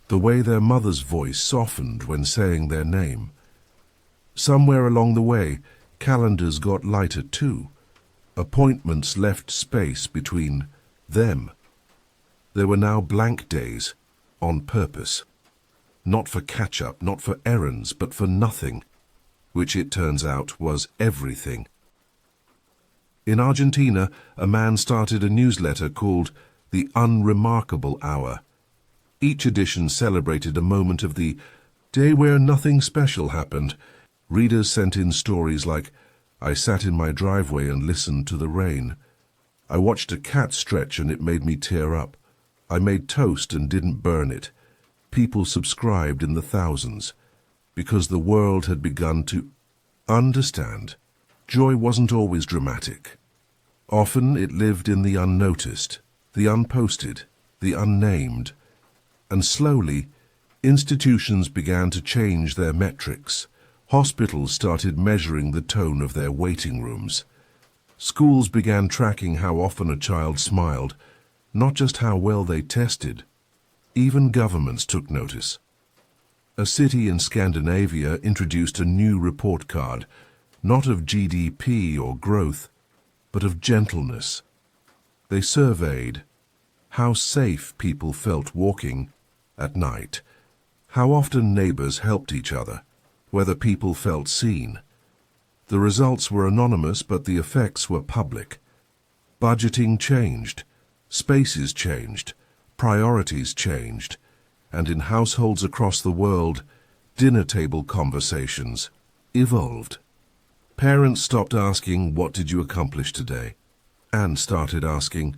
the way their mother's voice softened when saying their name. Somewhere along the way, calendars got lighter too. Appointments left space between them. There were now blank days, on purpose. Not for catch-up, not for errands, but for nothing, which it turns out was everything. In Argentina, a man started a newsletter called The Unremarkable Hour. Each edition celebrated a moment of the day where nothing special happened. Readers sent in stories like, "I sat in my driveway and listened to the rain. I watched a cat stretch and it made me tear up. I made toast and didn't burn it." People subscribed in the thousands, because the world had begun to understand. Joy wasn't always dramatic. Often it lived in the unnoticed, the unposted, the unnamed. And slowly, institutions began to change their metrics. Hospitals started measuring the tone of their waiting rooms. Schools began tracking how often a child smiled, not just how well they tested. Even governments took notice. A city in Scandinavia introduced a new report card, not of GDP or growth, but of gentleness. They surveyed how safe people felt walking at night, how often neighbors helped each other, whether people felt seen. The results were anonymous, but the effects were public. Budgeting changed, spaces changed, priorities changed, and in households across the world, dinner table conversations evolved. Parents stopped asking, "What did you accomplish today?" and started asking,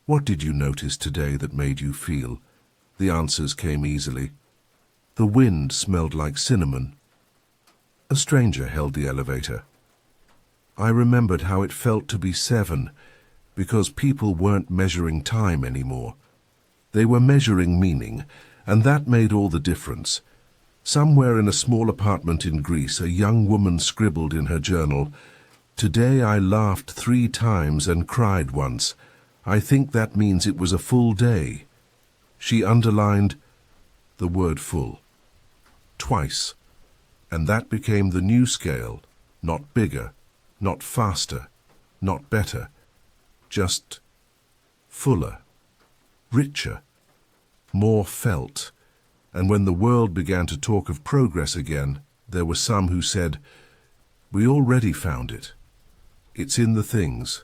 "What did you notice today that made you feel?" The answers came easily. The wind smelled like cinnamon. A stranger held the elevator. I remembered how it felt to be 7, because people weren't measuring time anymore. They were measuring meaning, and that made all the difference. Somewhere in a small apartment in Greece, a young woman scribbled in her journal, "Today I laughed 3 times and cried once. I think that means it was a full day." She underlined the word full twice, and that became the new scale, not bigger, not faster, not better, just fuller, richer, more felt. And when the world began to talk of progress again, there were some who said, "We already found it. It's in the things."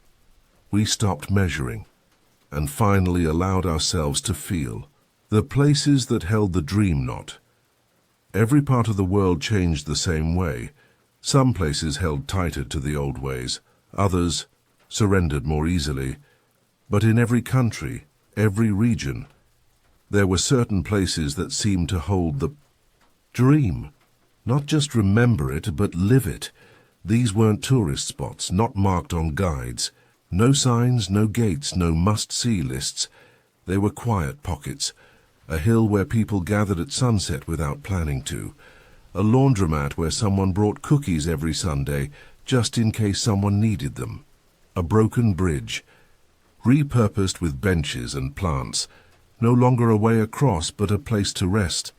We stopped measuring and finally allowed ourselves to feel. The places that held the dream knot. Every part of the world changed the same way. Some places held tighter to the old ways, others surrendered more easily. But in every country, every region, there were certain places that seemed to hold the dream. Not just remember it, but live it. These weren't tourist spots, not marked on guides. No signs, no gates, no must-see lists. They were quiet pockets. A hill where people gathered at sunset without planning to. A laundromat where someone brought cookies every Sunday, just in case someone needed them. A broken bridge, repurposed with benches and plants. No longer a way across, but a place to rest.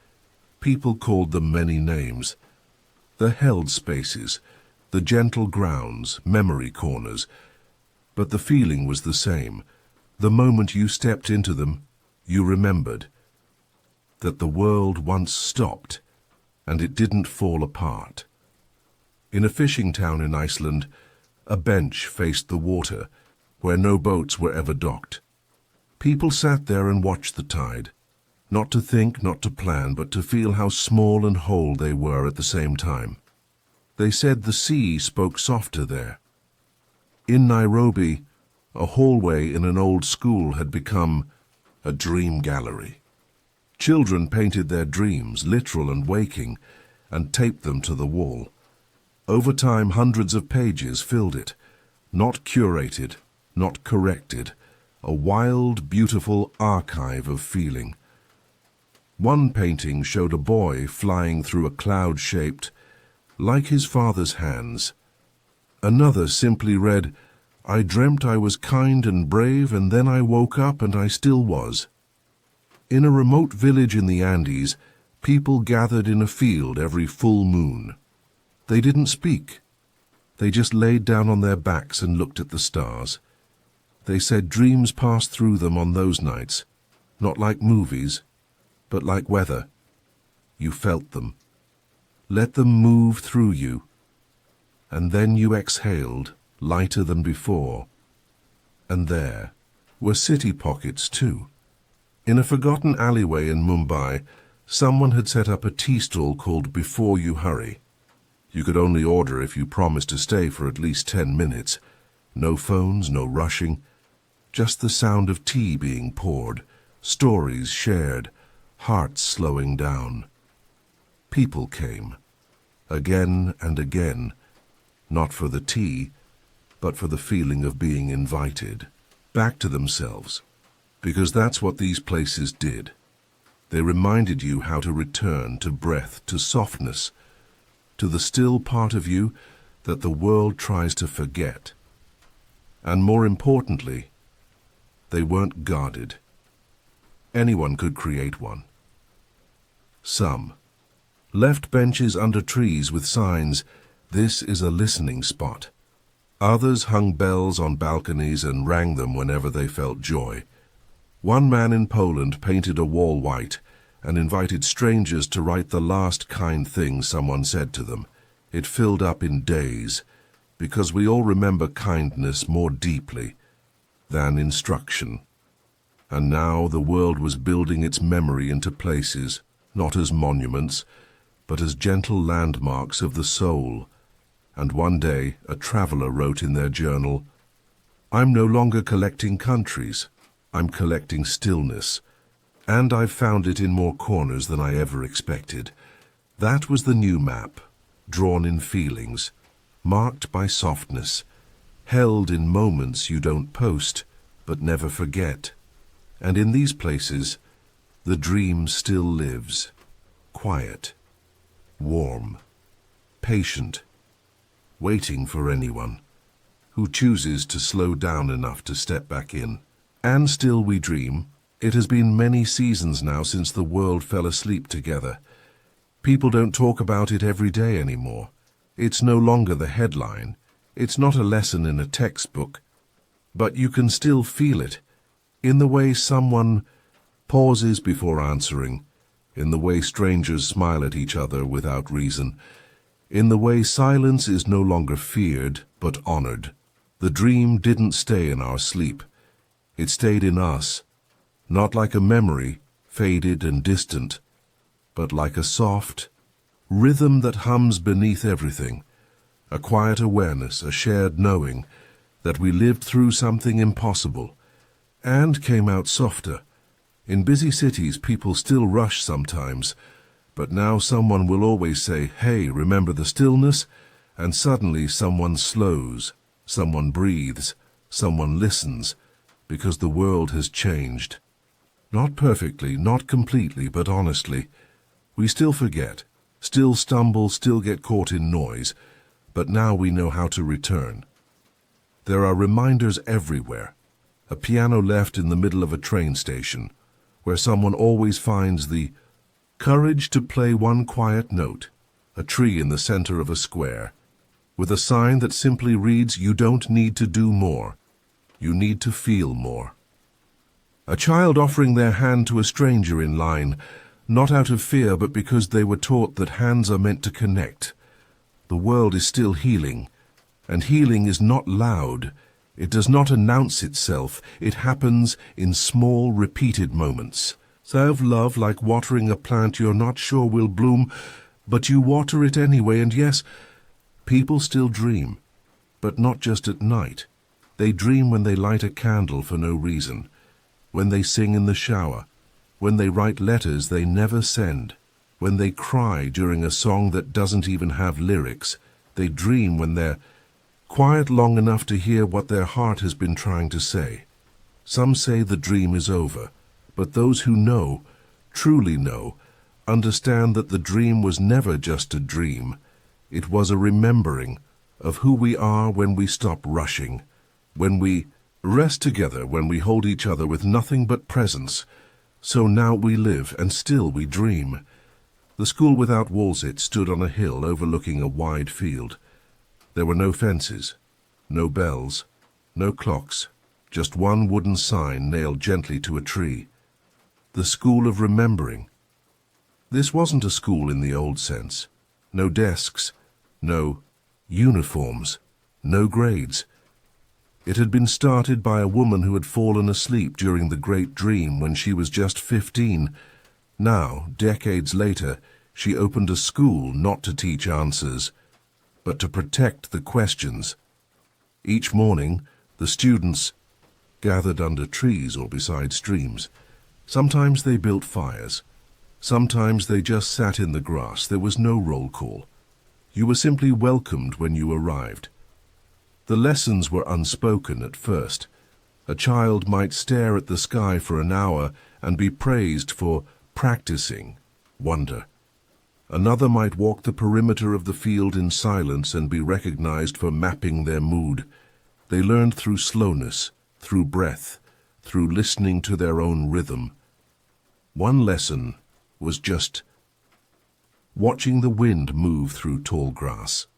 People called them many names. The held spaces, the gentle grounds, memory corners. But the feeling was the same. The moment you stepped into them, you remembered that the world once stopped, and it didn't fall apart. In a fishing town in Iceland, a bench faced the water, where no boats were ever docked. People sat there and watched the tide, not to think, not to plan, but to feel how small and whole they were at the same time. They said the sea spoke softer there. In Nairobi, a hallway in an old school had become a dream gallery. Children painted their dreams, literal and waking, and taped them to the wall. Over time, hundreds of pages filled it, not curated, not corrected, a wild, beautiful archive of feeling. One painting showed a boy flying through a cloud shaped, like his father's hands. Another simply read, "I dreamt I was kind and brave, and then I woke up and I still was." In a remote village in the Andes, people gathered in a field every full moon. They didn't speak. They just laid down on their backs and looked at the stars. They said dreams passed through them on those nights, not like movies, but like weather. You felt them. Let them move through you. And then you exhaled, lighter than before. And there were city pockets too. In a forgotten alleyway in Mumbai, someone had set up a tea stall called Before You Hurry. You could only order if you promised to stay for at least 10 minutes. No phones, no rushing, just the sound of tea being poured, stories shared, hearts slowing down. People came, again and again, not for the tea, but for the feeling of being invited, back to themselves, because that's what these places did. They reminded you how to return to breath, to softness, to the still part of you that the world tries to forget. And more importantly, they weren't guarded. Anyone could create one. Some left benches under trees with signs, "This is a listening spot." Others hung bells on balconies and rang them whenever they felt joy. One man in Poland painted a wall white and invited strangers to write the last kind thing someone said to them. It filled up in days, because we all remember kindness more deeply than instruction. And now the world was building its memory into places, not as monuments, but as gentle landmarks of the soul. And one day a traveler wrote in their journal, "I'm no longer collecting countries, I'm collecting stillness. And I've found it in more corners than I ever expected." That was the new map, drawn in feelings, marked by softness, held in moments you don't post, but never forget. And in these places, the dream still lives, quiet, warm, patient, waiting for anyone who chooses to slow down enough to step back in. And still we dream. It has been many seasons now since the world fell asleep together. People don't talk about it every day anymore. It's no longer the headline. It's not a lesson in a textbook. But you can still feel it, in the way someone pauses before answering, in the way strangers smile at each other without reason, in the way silence is no longer feared but honored. The dream didn't stay in our sleep. It stayed in us, not like a memory, faded and distant, but like a soft rhythm that hums beneath everything, a quiet awareness, a shared knowing that we lived through something impossible and came out softer. In busy cities, people still rush sometimes, but now someone will always say, "Hey, remember the stillness?" And suddenly someone slows, someone breathes, someone listens, because the world has changed. Not perfectly, not completely, but honestly. We still forget, still stumble, still get caught in noise, but now we know how to return. There are reminders everywhere. A piano left in the middle of a train station, where someone always finds the courage to play one quiet note, a tree in the center of a square, with a sign that simply reads, "You don't need to do more, you need to feel more." A child offering their hand to a stranger in line, not out of fear but because they were taught that hands are meant to connect. The world is still healing, and healing is not loud. It does not announce itself. It happens in small, repeated moments. Self-love, like watering a plant you're not sure will bloom, but you water it anyway. And yes, people still dream, but not just at night. They dream when they light a candle for no reason, when they sing in the shower, when they write letters they never send, when they cry during a song that doesn't even have lyrics. They dream when they're quiet long enough to hear what their heart has been trying to say. Some say the dream is over, but those who know, truly know, understand that the dream was never just a dream. It was a remembering of who we are when we stop rushing, when we rest together, when we hold each other with nothing but presence. So now we live, and still we dream. The school without Woolsey stood on a hill overlooking a wide field. There were no fences, no bells, no clocks, just one wooden sign nailed gently to a tree. The School of Remembering. This wasn't a school in the old sense. No desks, no uniforms, no grades. It had been started by a woman who had fallen asleep during the Great Dream when she was just 15. Now, decades later, she opened a school not to teach answers, but to protect the questions. Each morning, the students gathered under trees or beside streams. Sometimes they built fires. Sometimes they just sat in the grass. There was no roll call. You were simply welcomed when you arrived. The lessons were unspoken at first. A child might stare at the sky for an hour and be praised for practicing wonder. Another might walk the perimeter of the field in silence and be recognized for mapping their mood. They learned through slowness, through breath, through listening to their own rhythm. One lesson was just watching the wind move through tall grass.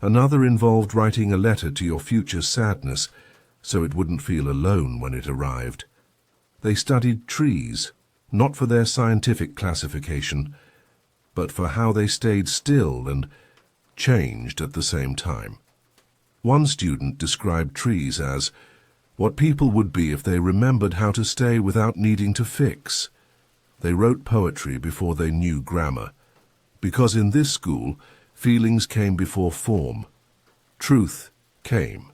Another involved writing a letter to your future sadness so it wouldn't feel alone when it arrived. They studied trees, not for their scientific classification, but for how they stayed still and changed at the same time. One student described trees as what people would be if they remembered how to stay without needing to fix. They wrote poetry before they knew grammar, because in this school, feelings came before form. Truth came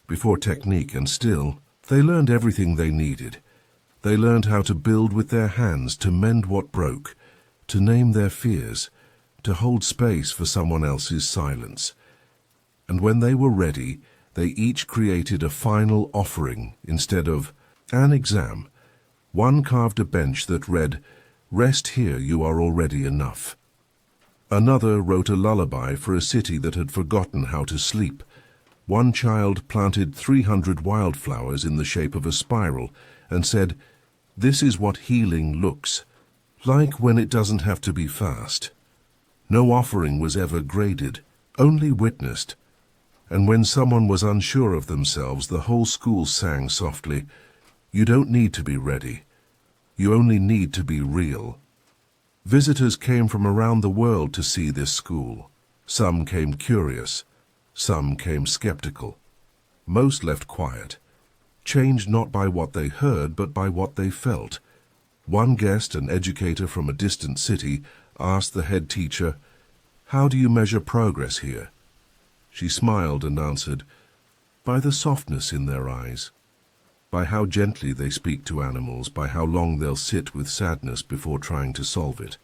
before technique, and still, they learned everything they needed. They learned how to build with their hands, to mend what broke, to name their fears, to hold space for someone else's silence. And when they were ready, they each created a final offering instead of an exam. One carved a bench that read, "Rest here, you are already enough." Another wrote a lullaby for a city that had forgotten how to sleep. One child planted 300 wildflowers in the shape of a spiral and said, "This is what healing looks like when it doesn't have to be fast." No offering was ever graded, only witnessed. And when someone was unsure of themselves, the whole school sang softly, "You don't need to be ready. You only need to be real." Visitors came from around the world to see this school. Some came curious, some came skeptical. Most left quiet, changed not by what they heard, but by what they felt. One guest, an educator from a distant city, asked the head teacher, "How do you measure progress here?" She smiled and answered, "By the softness in their eyes, by how gently they speak to animals, by how long they'll sit with sadness before trying to solve it."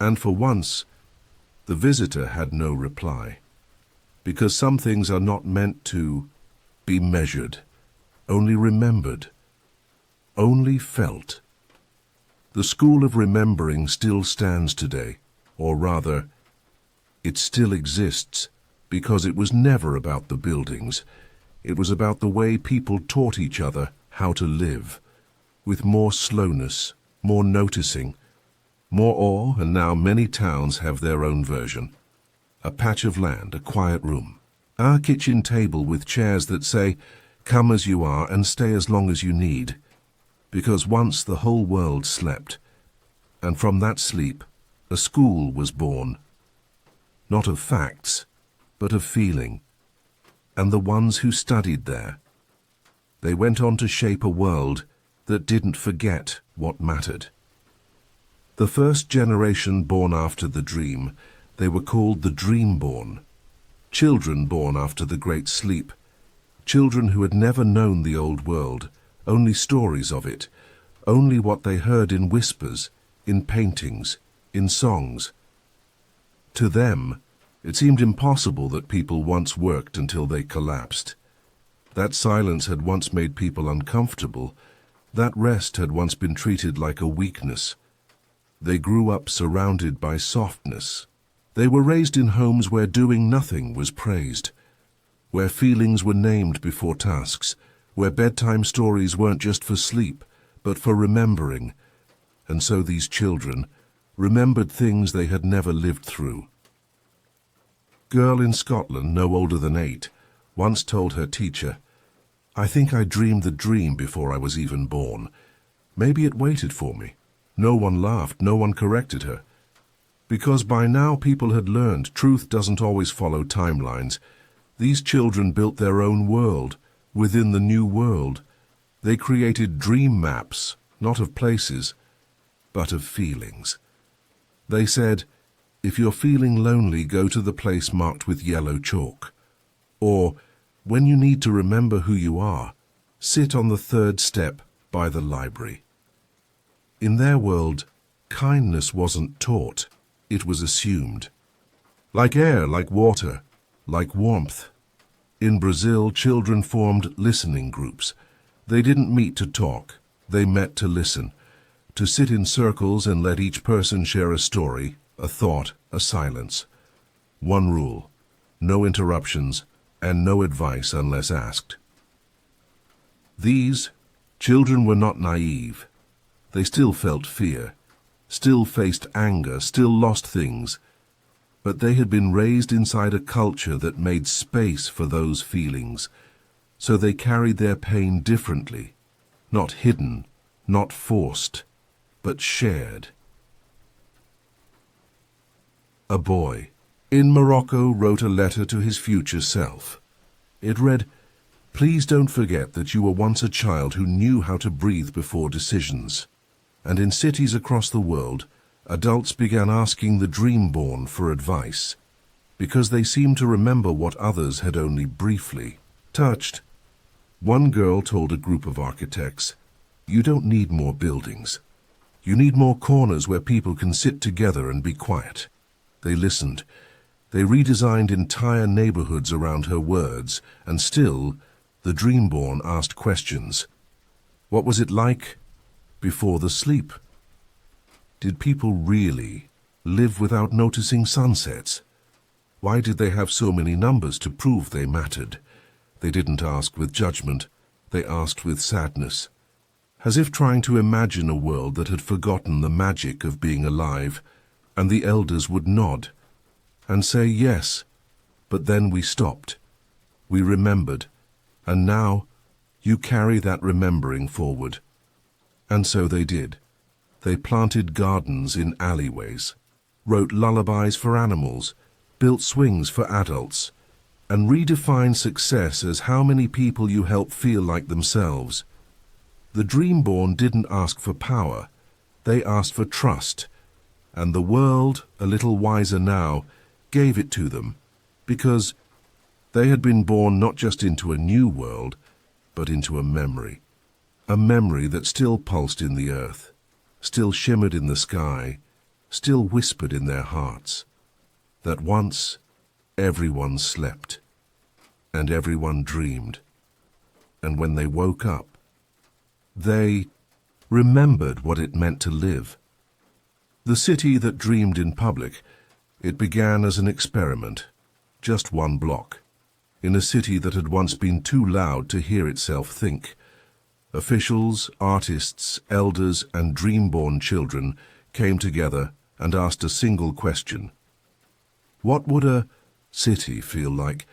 And for once, the visitor had no reply, because some things are not meant to be measured, only remembered, only felt. The school of remembering still stands today, or rather, it still exists, because it was never about the buildings. It was about the way people taught each other how to live, with more slowness, more noticing, more awe, and now many towns have their own version. A patch of land, a quiet room, our kitchen table with chairs that say, "Come as you are and stay as long as you need," because once the whole world slept, and from that sleep a school was born, not of facts, but of feeling. And the ones who studied there, they went on to shape a world that didn't forget what mattered. The first generation born after the dream, they were called the dream-born. Children born after the great sleep. Children who had never known the old world, only stories of it, only what they heard in whispers, in paintings, in songs. To them, it seemed impossible that people once worked until they collapsed. That silence had once made people uncomfortable. That rest had once been treated like a weakness. They grew up surrounded by softness. They were raised in homes where doing nothing was praised, where feelings were named before tasks, where bedtime stories weren't just for sleep, but for remembering. And so these children remembered things they had never lived through. Girl in Scotland, no older than 8, once told her teacher, "I think I dreamed the dream before I was even born. Maybe it waited for me." No one laughed, no one corrected her. Because by now people had learned truth doesn't always follow timelines. These children built their own world within the new world. They created dream maps, not of places, but of feelings. They said, "If you're feeling lonely, go to the place marked with yellow chalk." Or, "When you need to remember who you are, sit on the 3rd step by the library." In their world, kindness wasn't taught, it was assumed. Like air, like water, like warmth. In Brazil, children formed listening groups. They didn't meet to talk, they met to listen, to sit in circles and let each person share a story, a thought, a silence. One rule: no interruptions, and no advice unless asked. These children were not naive. They still felt fear, still faced anger, still lost things, but they had been raised inside a culture that made space for those feelings, so they carried their pain differently, not hidden, not forced, but shared. A boy in Morocco wrote a letter to his future self. It read, "Please don't forget that you were once a child who knew how to breathe before decisions." And in cities across the world, adults began asking the dream-born for advice, because they seemed to remember what others had only briefly touched. One girl told a group of architects, "You don't need more buildings. You need more corners where people can sit together and be quiet." They listened. They redesigned entire neighborhoods around her words, and still, the dream-born asked questions. What was it like before the sleep? Did people really live without noticing sunsets? Why did they have so many numbers to prove they mattered? They didn't ask with judgment, they asked with sadness, as if trying to imagine a world that had forgotten the magic of being alive, and the elders would nod and say yes, but then we stopped. We remembered, and now you carry that remembering forward. And so they did. They planted gardens in alleyways, wrote lullabies for animals, built swings for adults, and redefined success as how many people you help feel like themselves. The dream-born didn't ask for power, they asked for trust, and the world, a little wiser now, gave it to them, because they had been born not just into a new world, but into a memory that still pulsed in the earth, still shimmered in the sky, still whispered in their hearts, that once everyone slept, and everyone dreamed, and when they woke up, they remembered what it meant to live. The city that dreamed in public, it began as an experiment, just one block, in a city that had once been too loud to hear itself think. Officials, artists, elders, and dream-born children came together and asked a single question. What would a city feel like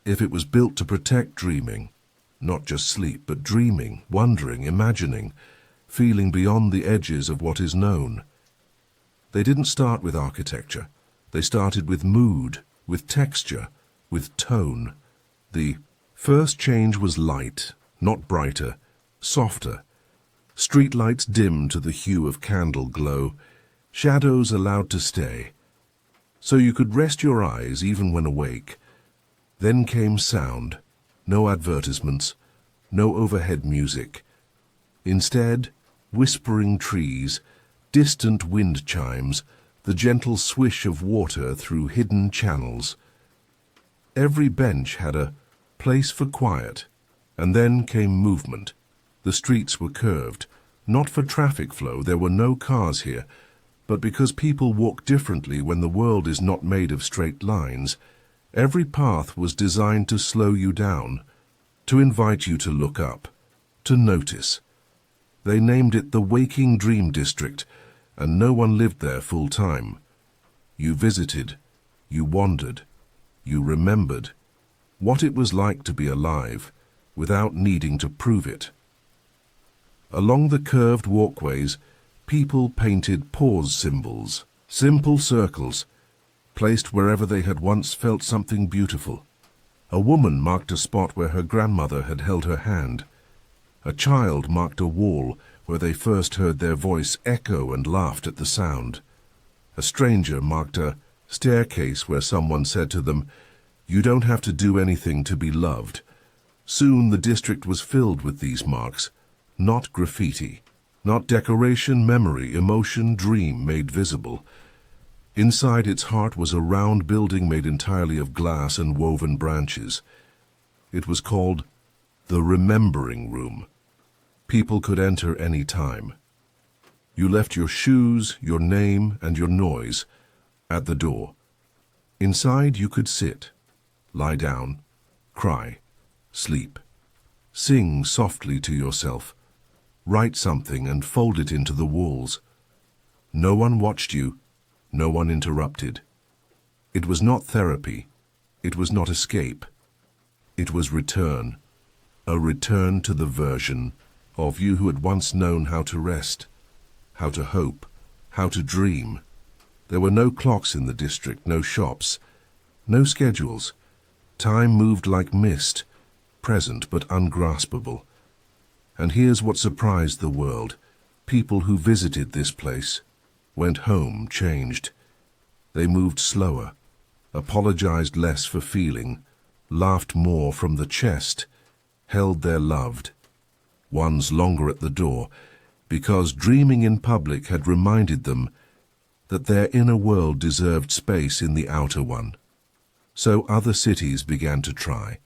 if it was built to protect dreaming, not just sleep, but dreaming, wondering, imagining, feeling beyond the edges of what is known? They didn't start with architecture. They started with mood, with texture, with tone. The first change was light, not brighter, softer. Streetlights dimmed to the hue of candle glow, shadows allowed to stay, so you could rest your eyes even when awake. Then came sound, no advertisements, no overhead music. Instead, whispering trees, distant wind chimes, the gentle swish of water through hidden channels. Every bench had a place for quiet, and then came movement. The streets were curved, not for traffic flow, there were no cars here, but because people walk differently when the world is not made of straight lines. Every path was designed to slow you down, to invite you to look up, to notice. They named it the Waking Dream District, and no one lived there full time. You visited, you wandered, you remembered what it was like to be alive without needing to prove it. Along the curved walkways, people painted pause symbols, simple circles, placed wherever they had once felt something beautiful. A woman marked a spot where her grandmother had held her hand. A child marked a wall where they first heard their voice echo and laughed at the sound. A stranger marked a staircase where someone said to them, "You don't have to do anything to be loved." Soon the district was filled with these marks, not graffiti, not decoration, memory, emotion, dream made visible. Inside its heart was a round building made entirely of glass and woven branches. It was called the Remembering Room. People could enter any time. You left your shoes, your name, and your noise at the door. Inside you could sit, lie down, Cry. Sleep. Sing softly to yourself. Write something and fold it into the walls. No one watched you. No one interrupted. It was not therapy. It was not escape. It was return. A return to the version of you who had once known how to rest, how to hope, how to dream. There were no clocks in the district, no shops, no schedules. Time moved like mist, present but ungraspable. And here's what surprised the world. People who visited this place went home changed. They moved slower, apologized less for feeling, laughed more from the chest, held their loved ones longer at the door, because dreaming in public had reminded them that their inner world deserved space in the outer one. So other cities began to try.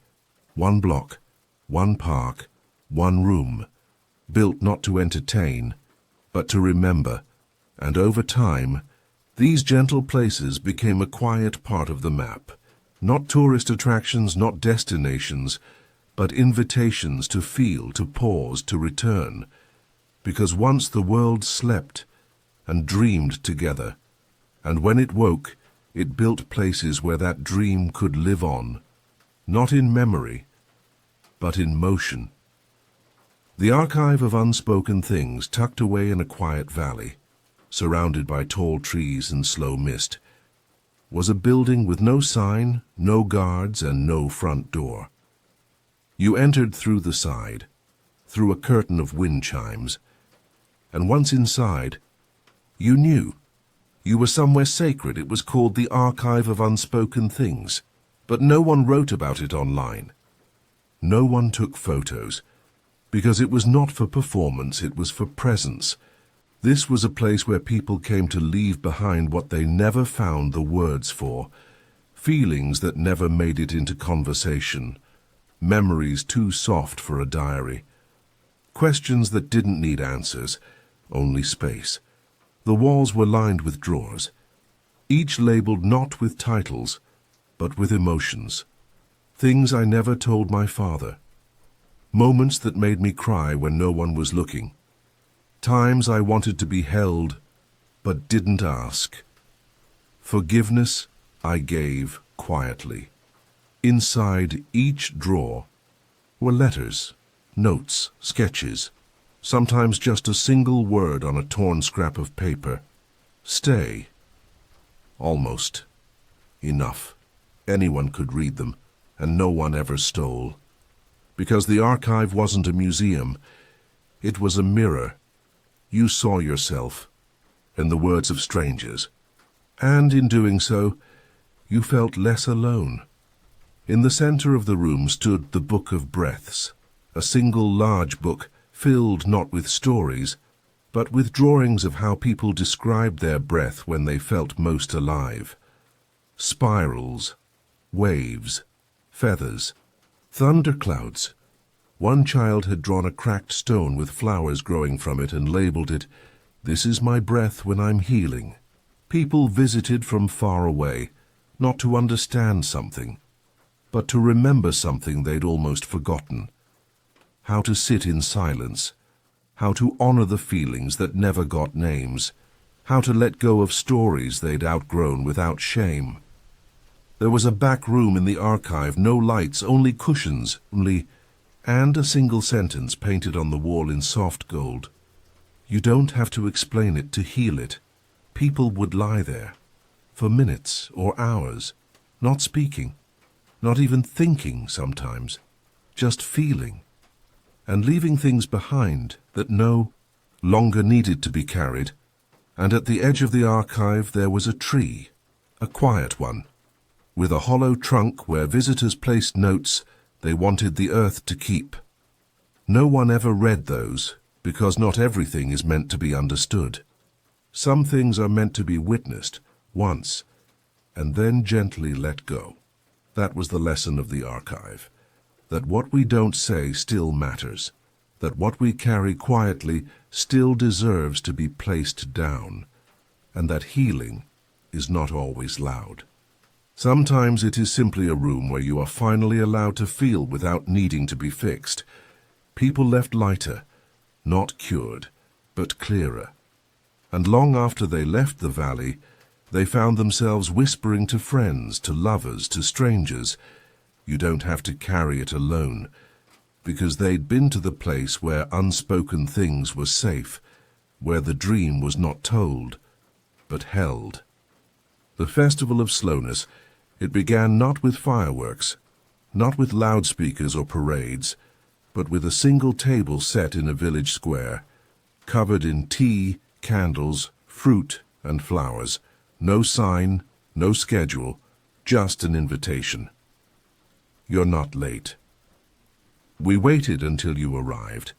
One block, one park, one room, built not to entertain, but to remember, and over time, these gentle places became a quiet part of the map. Not tourist attractions, not destinations, but invitations to feel, to pause, to return. Because once the world slept and dreamed together, and when it woke, it built places where that dream could live on, not in memory, but in motion. The archive of unspoken things, tucked away in a quiet valley, surrounded by tall trees and slow mist, was a building with no sign, no guards, and no front door. You entered through the side, through a curtain of wind chimes, and once inside, you knew. You were somewhere sacred. It was called the Archive of Unspoken Things, but no one wrote about it online. No one took photos, because it was not for performance, it was for presence. This was a place where people came to leave behind what they never found the words for, feelings that never made it into conversation, memories too soft for a diary, questions that didn't need answers, only space. The walls were lined with drawers, each labeled not with titles, but with emotions. Things I never told my father. Moments that made me cry when no one was looking. Times I wanted to be held, but didn't ask. Forgiveness I gave quietly. Inside each drawer were letters, notes, sketches, sometimes just a single word on a torn scrap of paper. Stay. Almost. Enough. Anyone could read them, and no one ever stole. Because the archive wasn't a museum, it was a mirror. You saw yourself, in the words of strangers, and in doing so, you felt less alone. In the center of the room stood the Book of Breaths, a single large book filled not with stories, but with drawings of how people described their breath when they felt most alive. Spirals, waves, feathers, thunderclouds. One child had drawn a cracked stone with flowers growing from it and labeled it, "This is my breath when I'm healing." People visited from far away, not to understand something, but to remember something they'd almost forgotten. How to sit in silence, how to honor the feelings that never got names, how to let go of stories they'd outgrown without shame. There was a back room in the archive, no lights, only cushions, and a single sentence painted on the wall in soft gold. You don't have to explain it to heal it. People would lie there, for minutes or hours, not speaking, not even thinking sometimes, just feeling, and leaving things behind that no longer needed to be carried. And at the edge of the archive there was a tree, a quiet one, with a hollow trunk where visitors placed notes they wanted the earth to keep. No one ever read those, because not everything is meant to be understood. Some things are meant to be witnessed once, and then gently let go. That was the lesson of the archive, that what we don't say still matters, that what we carry quietly still deserves to be placed down, and that healing is not always loud. Sometimes it is simply a room where you are finally allowed to feel without needing to be fixed. People left lighter, not cured, but clearer. And long after they left the valley, they found themselves whispering to friends, to lovers, to strangers. You don't have to carry it alone, because they'd been to the place where unspoken things were safe, where the dream was not told, but held. The Festival of Slowness, it began not with fireworks, not with loudspeakers or parades, but with a single table set in a village square, covered in tea, candles, fruit, and flowers. No sign, no schedule, just an invitation. You're not late. We waited until you arrived.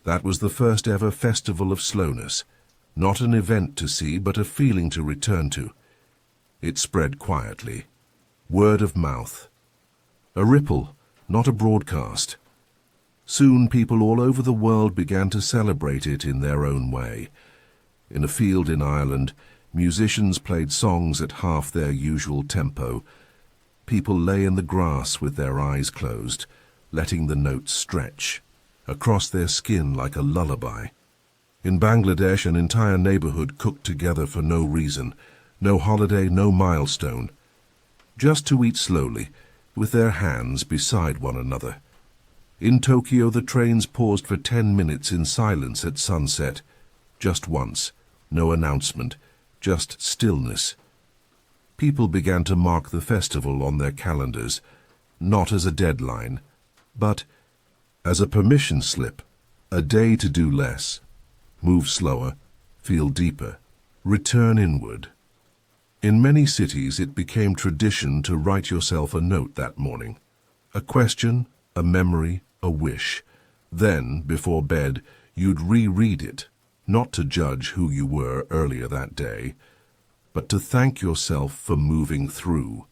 That was the first ever Festival of Slowness. Not an event to see, but a feeling to return to. It spread quietly. Word of mouth. A ripple, not a broadcast. Soon people all over the world began to celebrate it in their own way. In a field in Ireland, musicians played songs at half their usual tempo. People lay in the grass with their eyes closed, letting the notes stretch across their skin like a lullaby. In Bangladesh, an entire neighborhood cooked together for no reason, no holiday, no milestone, just to eat slowly, with their hands beside one another. In Tokyo, the trains paused for 10 minutes in silence at sunset, just once, no announcement, just stillness. People began to mark the festival on their calendars, not as a deadline, but as a permission slip, a day to do less, move slower, feel deeper, return inward. In many cities it became tradition to write yourself a note that morning, a question, a memory, a wish. Then, before bed, you'd reread it, not to judge who you were earlier that day, but to thank yourself for moving through.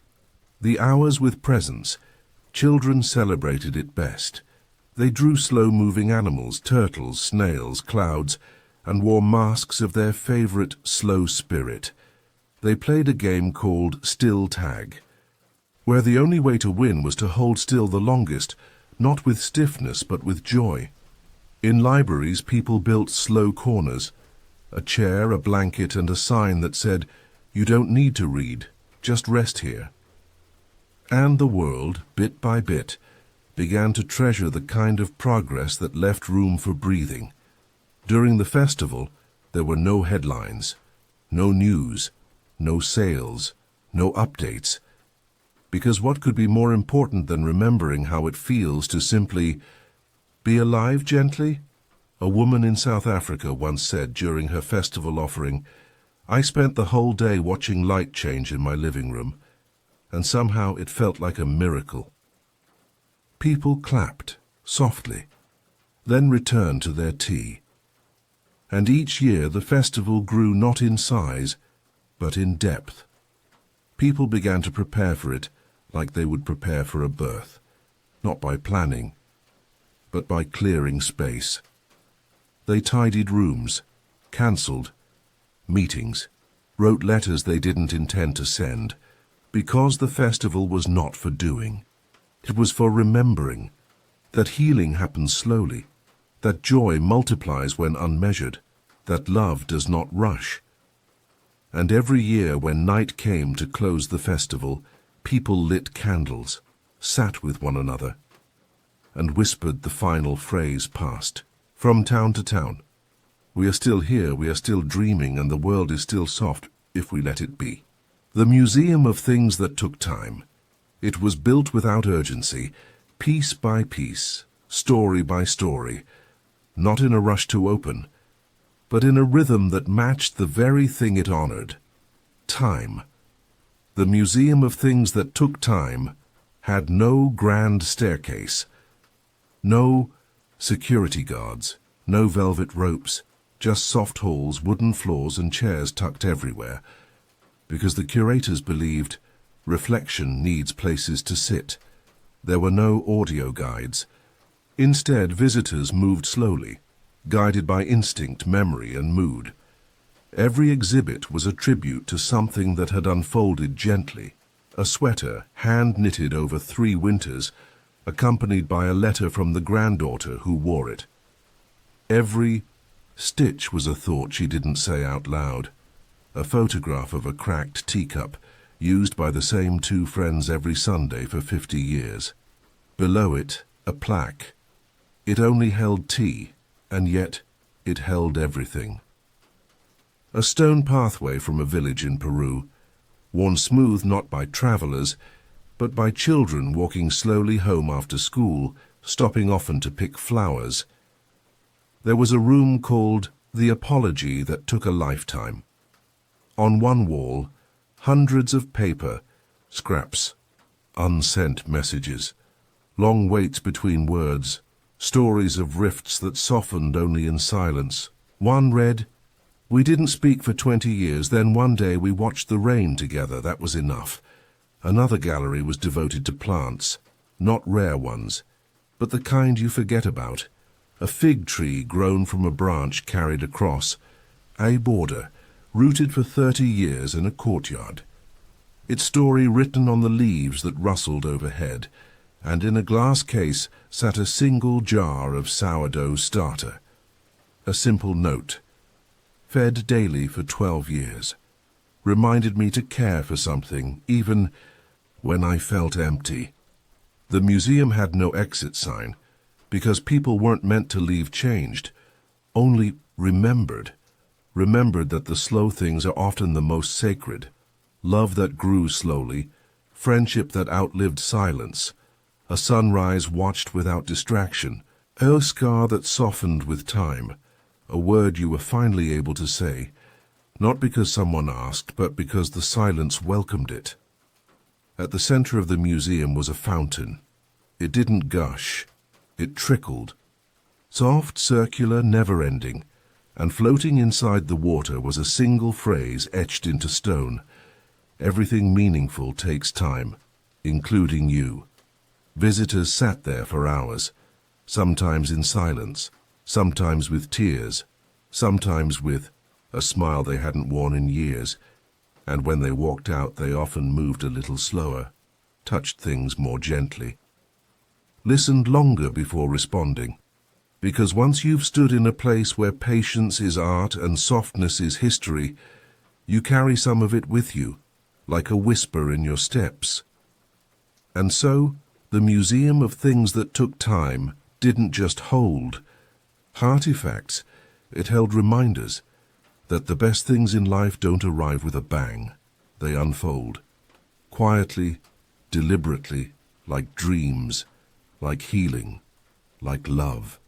The hours with presents, children celebrated it best. They drew slow-moving animals, turtles, snails, clouds, and wore masks of their favorite slow spirit. They played a game called Still Tag, where the only way to win was to hold still the longest, not with stiffness but with joy. In libraries, people built slow corners, a chair, a blanket, and a sign that said, "You don't need to read, just rest here." And the world, bit by bit, began to treasure the kind of progress that left room for breathing. During the festival, there were no headlines, no news, no sales, no updates. Because what could be more important than remembering how it feels to simply be alive gently? A woman in South Africa once said during her festival offering, "I spent the whole day watching light change in my living room, and somehow it felt like a miracle." People clapped, softly, then returned to their tea. And each year the festival grew not in size, but in depth. People began to prepare for it like they would prepare for a birth, not by planning, but by clearing space. They tidied rooms, cancelled meetings, wrote letters they didn't intend to send, because the festival was not for doing. It was for remembering that healing happens slowly, that joy multiplies when unmeasured, that love does not rush. And every year when night came to close the festival, people lit candles, sat with one another, and whispered the final phrase past. From town to town, we are still here, we are still dreaming, and the world is still soft if we let it be. The museum of things that took time. It was built without urgency, piece by piece, story by story, not in a rush to open, but in a rhythm that matched the very thing it honored: time. The museum of things that took time had no grand staircase, no security guards, no velvet ropes, just soft halls, wooden floors, and chairs tucked everywhere, because the curators believed reflection needs places to sit. There were no audio guides. Instead, visitors moved slowly, guided by instinct, memory, and mood. Every exhibit was a tribute to something that had unfolded gently, a sweater hand-knitted over 3 winters, accompanied by a letter from the granddaughter who wore it. Every stitch was a thought she didn't say out loud, a photograph of a cracked teacup, used by the same 2 friends every Sunday for 50 years. Below it, a plaque. It only held tea, and yet it held everything. A stone pathway from a village in Peru, worn smooth not by travelers, but by children walking slowly home after school, stopping often to pick flowers. There was a room called The Apology that took a lifetime. On one wall, hundreds of paper, scraps, unsent messages, long waits between words, stories of rifts that softened only in silence. One read, "We didn't speak for 20 years, then one day we watched the rain together, that was enough." Another gallery was devoted to plants, not rare ones, but the kind you forget about. A fig tree grown from a branch carried across, a border, rooted for 30 years in a courtyard. Its story written on the leaves that rustled overhead, and in a glass case sat a single jar of sourdough starter. A simple note, fed daily for 12 years, reminded me to care for something, even when I felt empty. The museum had no exit sign, because people weren't meant to leave changed, only remembered that the slow things are often the most sacred. Love that grew slowly, friendship that outlived silence, a sunrise watched without distraction, a scar that softened with time, a word you were finally able to say, not because someone asked, but because the silence welcomed it. At the center of the museum was a fountain. It didn't gush, it trickled, soft, circular, never-ending, and floating inside the water was a single phrase etched into stone. Everything meaningful takes time, including you. Visitors sat there for hours, sometimes in silence, sometimes with tears, sometimes with a smile they hadn't worn in years, and when they walked out they often moved a little slower, touched things more gently, listened longer before responding. Because once you've stood in a place where patience is art and softness is history, you carry some of it with you, like a whisper in your steps. And so, the Museum of Things That Took Time didn't just hold artifacts, it held reminders that the best things in life don't arrive with a bang. They unfold, quietly, deliberately, like dreams, like healing, like love.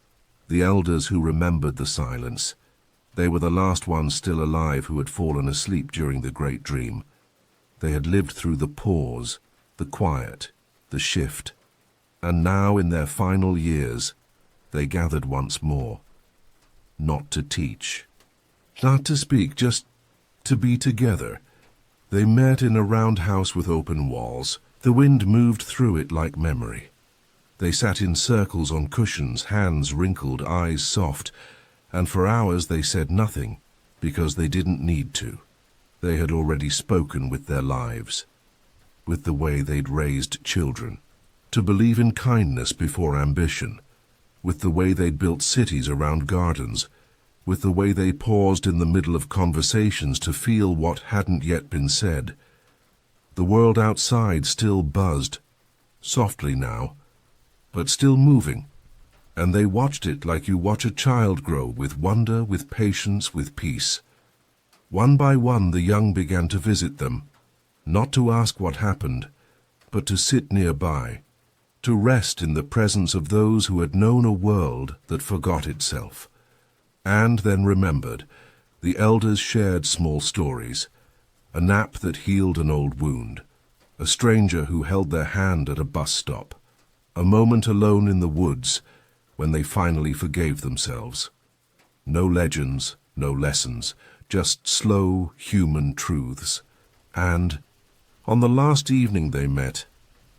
The elders who remembered the silence, they were the last ones still alive who had fallen asleep during the great dream. They had lived through the pause, the quiet, the shift, and now in their final years, they gathered once more. Not to teach, not to speak, just to be together. They met in a round house with open walls. The wind moved through it like memory. They sat in circles on cushions, hands wrinkled, eyes soft, and for hours they said nothing, because they didn't need to. They had already spoken with their lives, with the way they'd raised children, to believe in kindness before ambition, with the way they'd built cities around gardens, with the way they paused in the middle of conversations to feel what hadn't yet been said. The world outside still buzzed, softly now, but still moving, and they watched it like you watch a child grow, with wonder, with patience, with peace. One by one the young began to visit them, not to ask what happened, but to sit nearby, to rest in the presence of those who had known a world that forgot itself. And then remembered, the elders shared small stories, a nap that healed an old wound, a stranger who held their hand at a bus stop, a moment alone in the woods when they finally forgave themselves. No legends, no lessons, just slow human truths. And, on the last evening they met,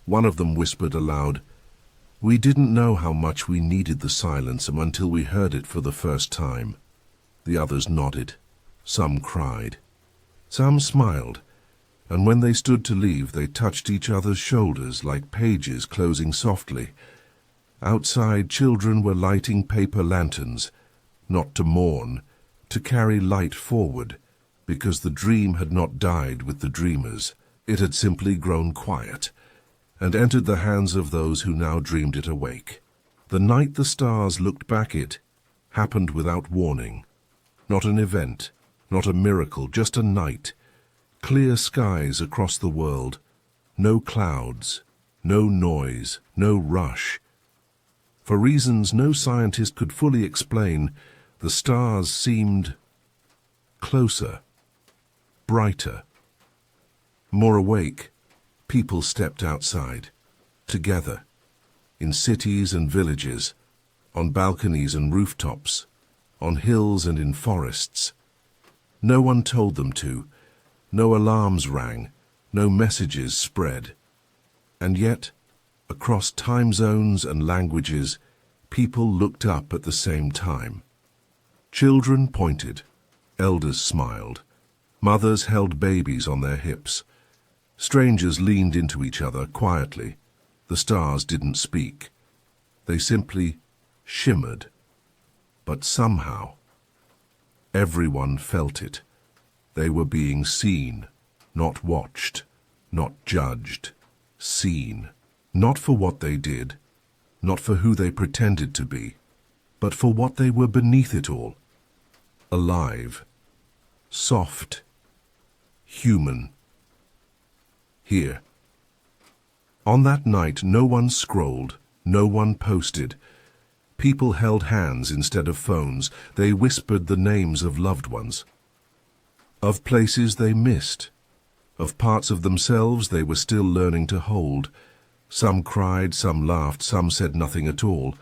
one of them whispered aloud, "We didn't know how much we needed the silence until we heard it for the first time." The others nodded. Some cried. Some smiled. and when they stood to leave, they touched each other's shoulders like pages closing softly. Outside, children were lighting paper lanterns, not to mourn, to carry light forward, because the dream had not died with the dreamers. It had simply grown quiet, and entered the hands of those who now dreamed it awake. The night the stars looked back it happened without warning. Not an event, not a miracle, just a night. Clear skies across the world, no clouds, no noise, no rush. For reasons no scientist could fully explain, the stars seemed closer, brighter, more awake. People stepped outside, together, in cities and villages, on balconies and rooftops, on hills and in forests. No one told them to. No alarms rang, no messages spread. And yet, across time zones and languages, people looked up at the same time. Children pointed, elders smiled, mothers held babies on their hips. Strangers leaned into each other quietly. The stars didn't speak. They simply shimmered. But somehow, everyone felt it. They were being seen, not watched, not judged. Seen, not for what they did, not for who they pretended to be, but for what they were beneath it all. Alive, soft, human. Here. On that night, no one scrolled, no one posted. People held hands instead of phones. They whispered the names of loved ones, of places they missed, of parts of themselves they were still learning to hold. Some cried, some laughed, some said nothing at all.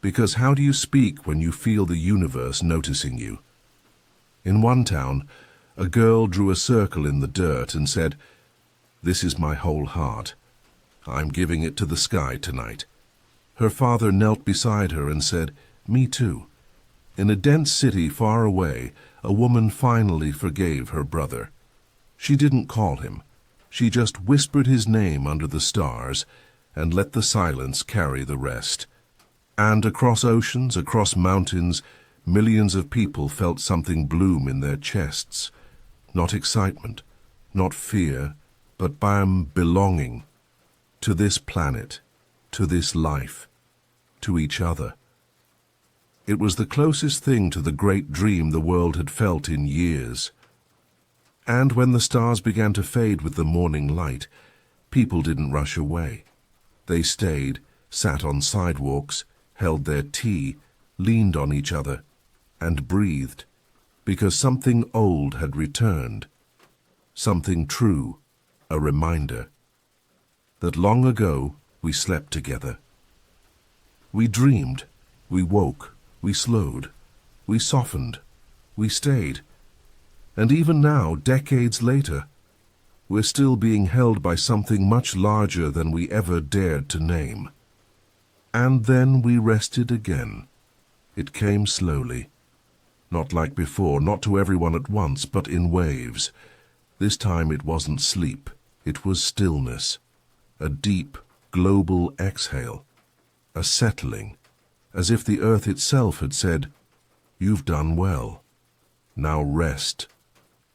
Because how do you speak when you feel the universe noticing you? In one town, a girl drew a circle in the dirt and said, "This is my whole heart. I'm giving it to the sky tonight." Her father knelt beside her and said, "Me too." In a dense city far away, a woman finally forgave her brother. She didn't call him. She just whispered his name under the stars and let the silence carry the rest. And across oceans, across mountains, millions of people felt something bloom in their chests. Not excitement, not fear, but belonging to this planet, to this life, to each other. It was the closest thing to the great dream the world had felt in years. And when the stars began to fade with the morning light, people didn't rush away. They stayed, sat on sidewalks, held their tea, leaned on each other, and breathed, because something old had returned, something true, a reminder that long ago we slept together. We dreamed, we woke, we slowed, we softened, we stayed. And even now, decades later, we're still being held by something much larger than we ever dared to name. And then we rested again. It came slowly. Not like before, not to everyone at once, but in waves. This time it wasn't sleep, it was stillness. A deep, global exhale. A settling, as if the earth itself had said, "You've done well. Now rest."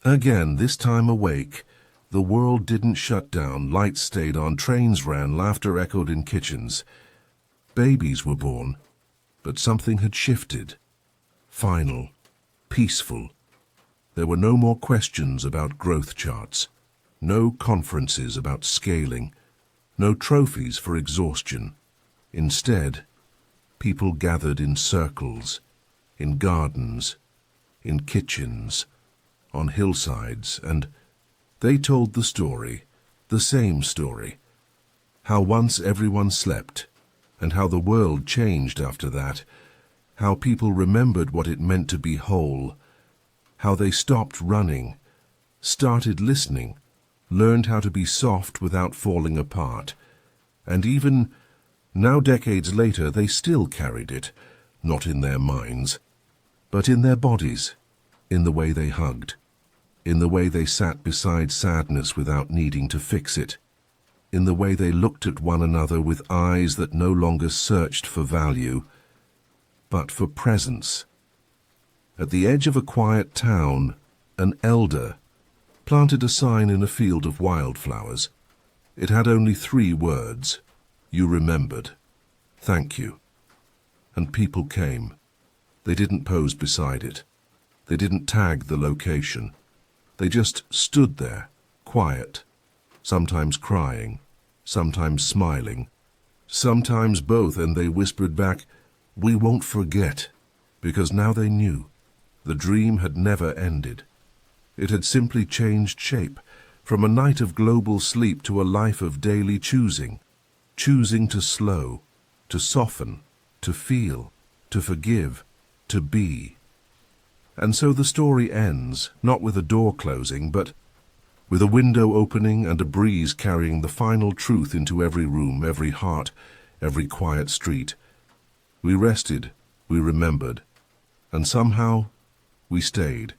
Again, this time awake, the world didn't shut down, lights stayed on, trains ran, laughter echoed in kitchens. Babies were born, but something had shifted. Final, peaceful. There were no more questions about growth charts, no conferences about scaling, no trophies for exhaustion. Instead, people gathered in circles, in gardens, in kitchens, on hillsides, and they told the story, the same story, how once everyone slept, and how the world changed after that, how people remembered what it meant to be whole, how they stopped running, started listening, learned how to be soft without falling apart, and even now decades later they still carried it, not in their minds, but in their bodies, in the way they hugged. in the way they sat beside sadness without needing to fix it, in the way they looked at one another with eyes that no longer searched for value, but for presence. At the edge of a quiet town, an elder planted a sign in a field of wildflowers. It had only 3 words: "You remembered. Thank you." And people came. They didn't pose beside it. They didn't tag the location. They just stood there, quiet, sometimes crying, sometimes smiling, sometimes both, and they whispered back, "We won't forget," because now they knew. The dream had never ended. It had simply changed shape, from a night of global sleep to a life of daily choosing. Choosing to slow, to soften, to feel, to forgive, to be. And so the story ends, not with a door closing, but with a window opening and a breeze carrying the final truth into every room, every heart, every quiet street. We rested, we remembered, and somehow we stayed.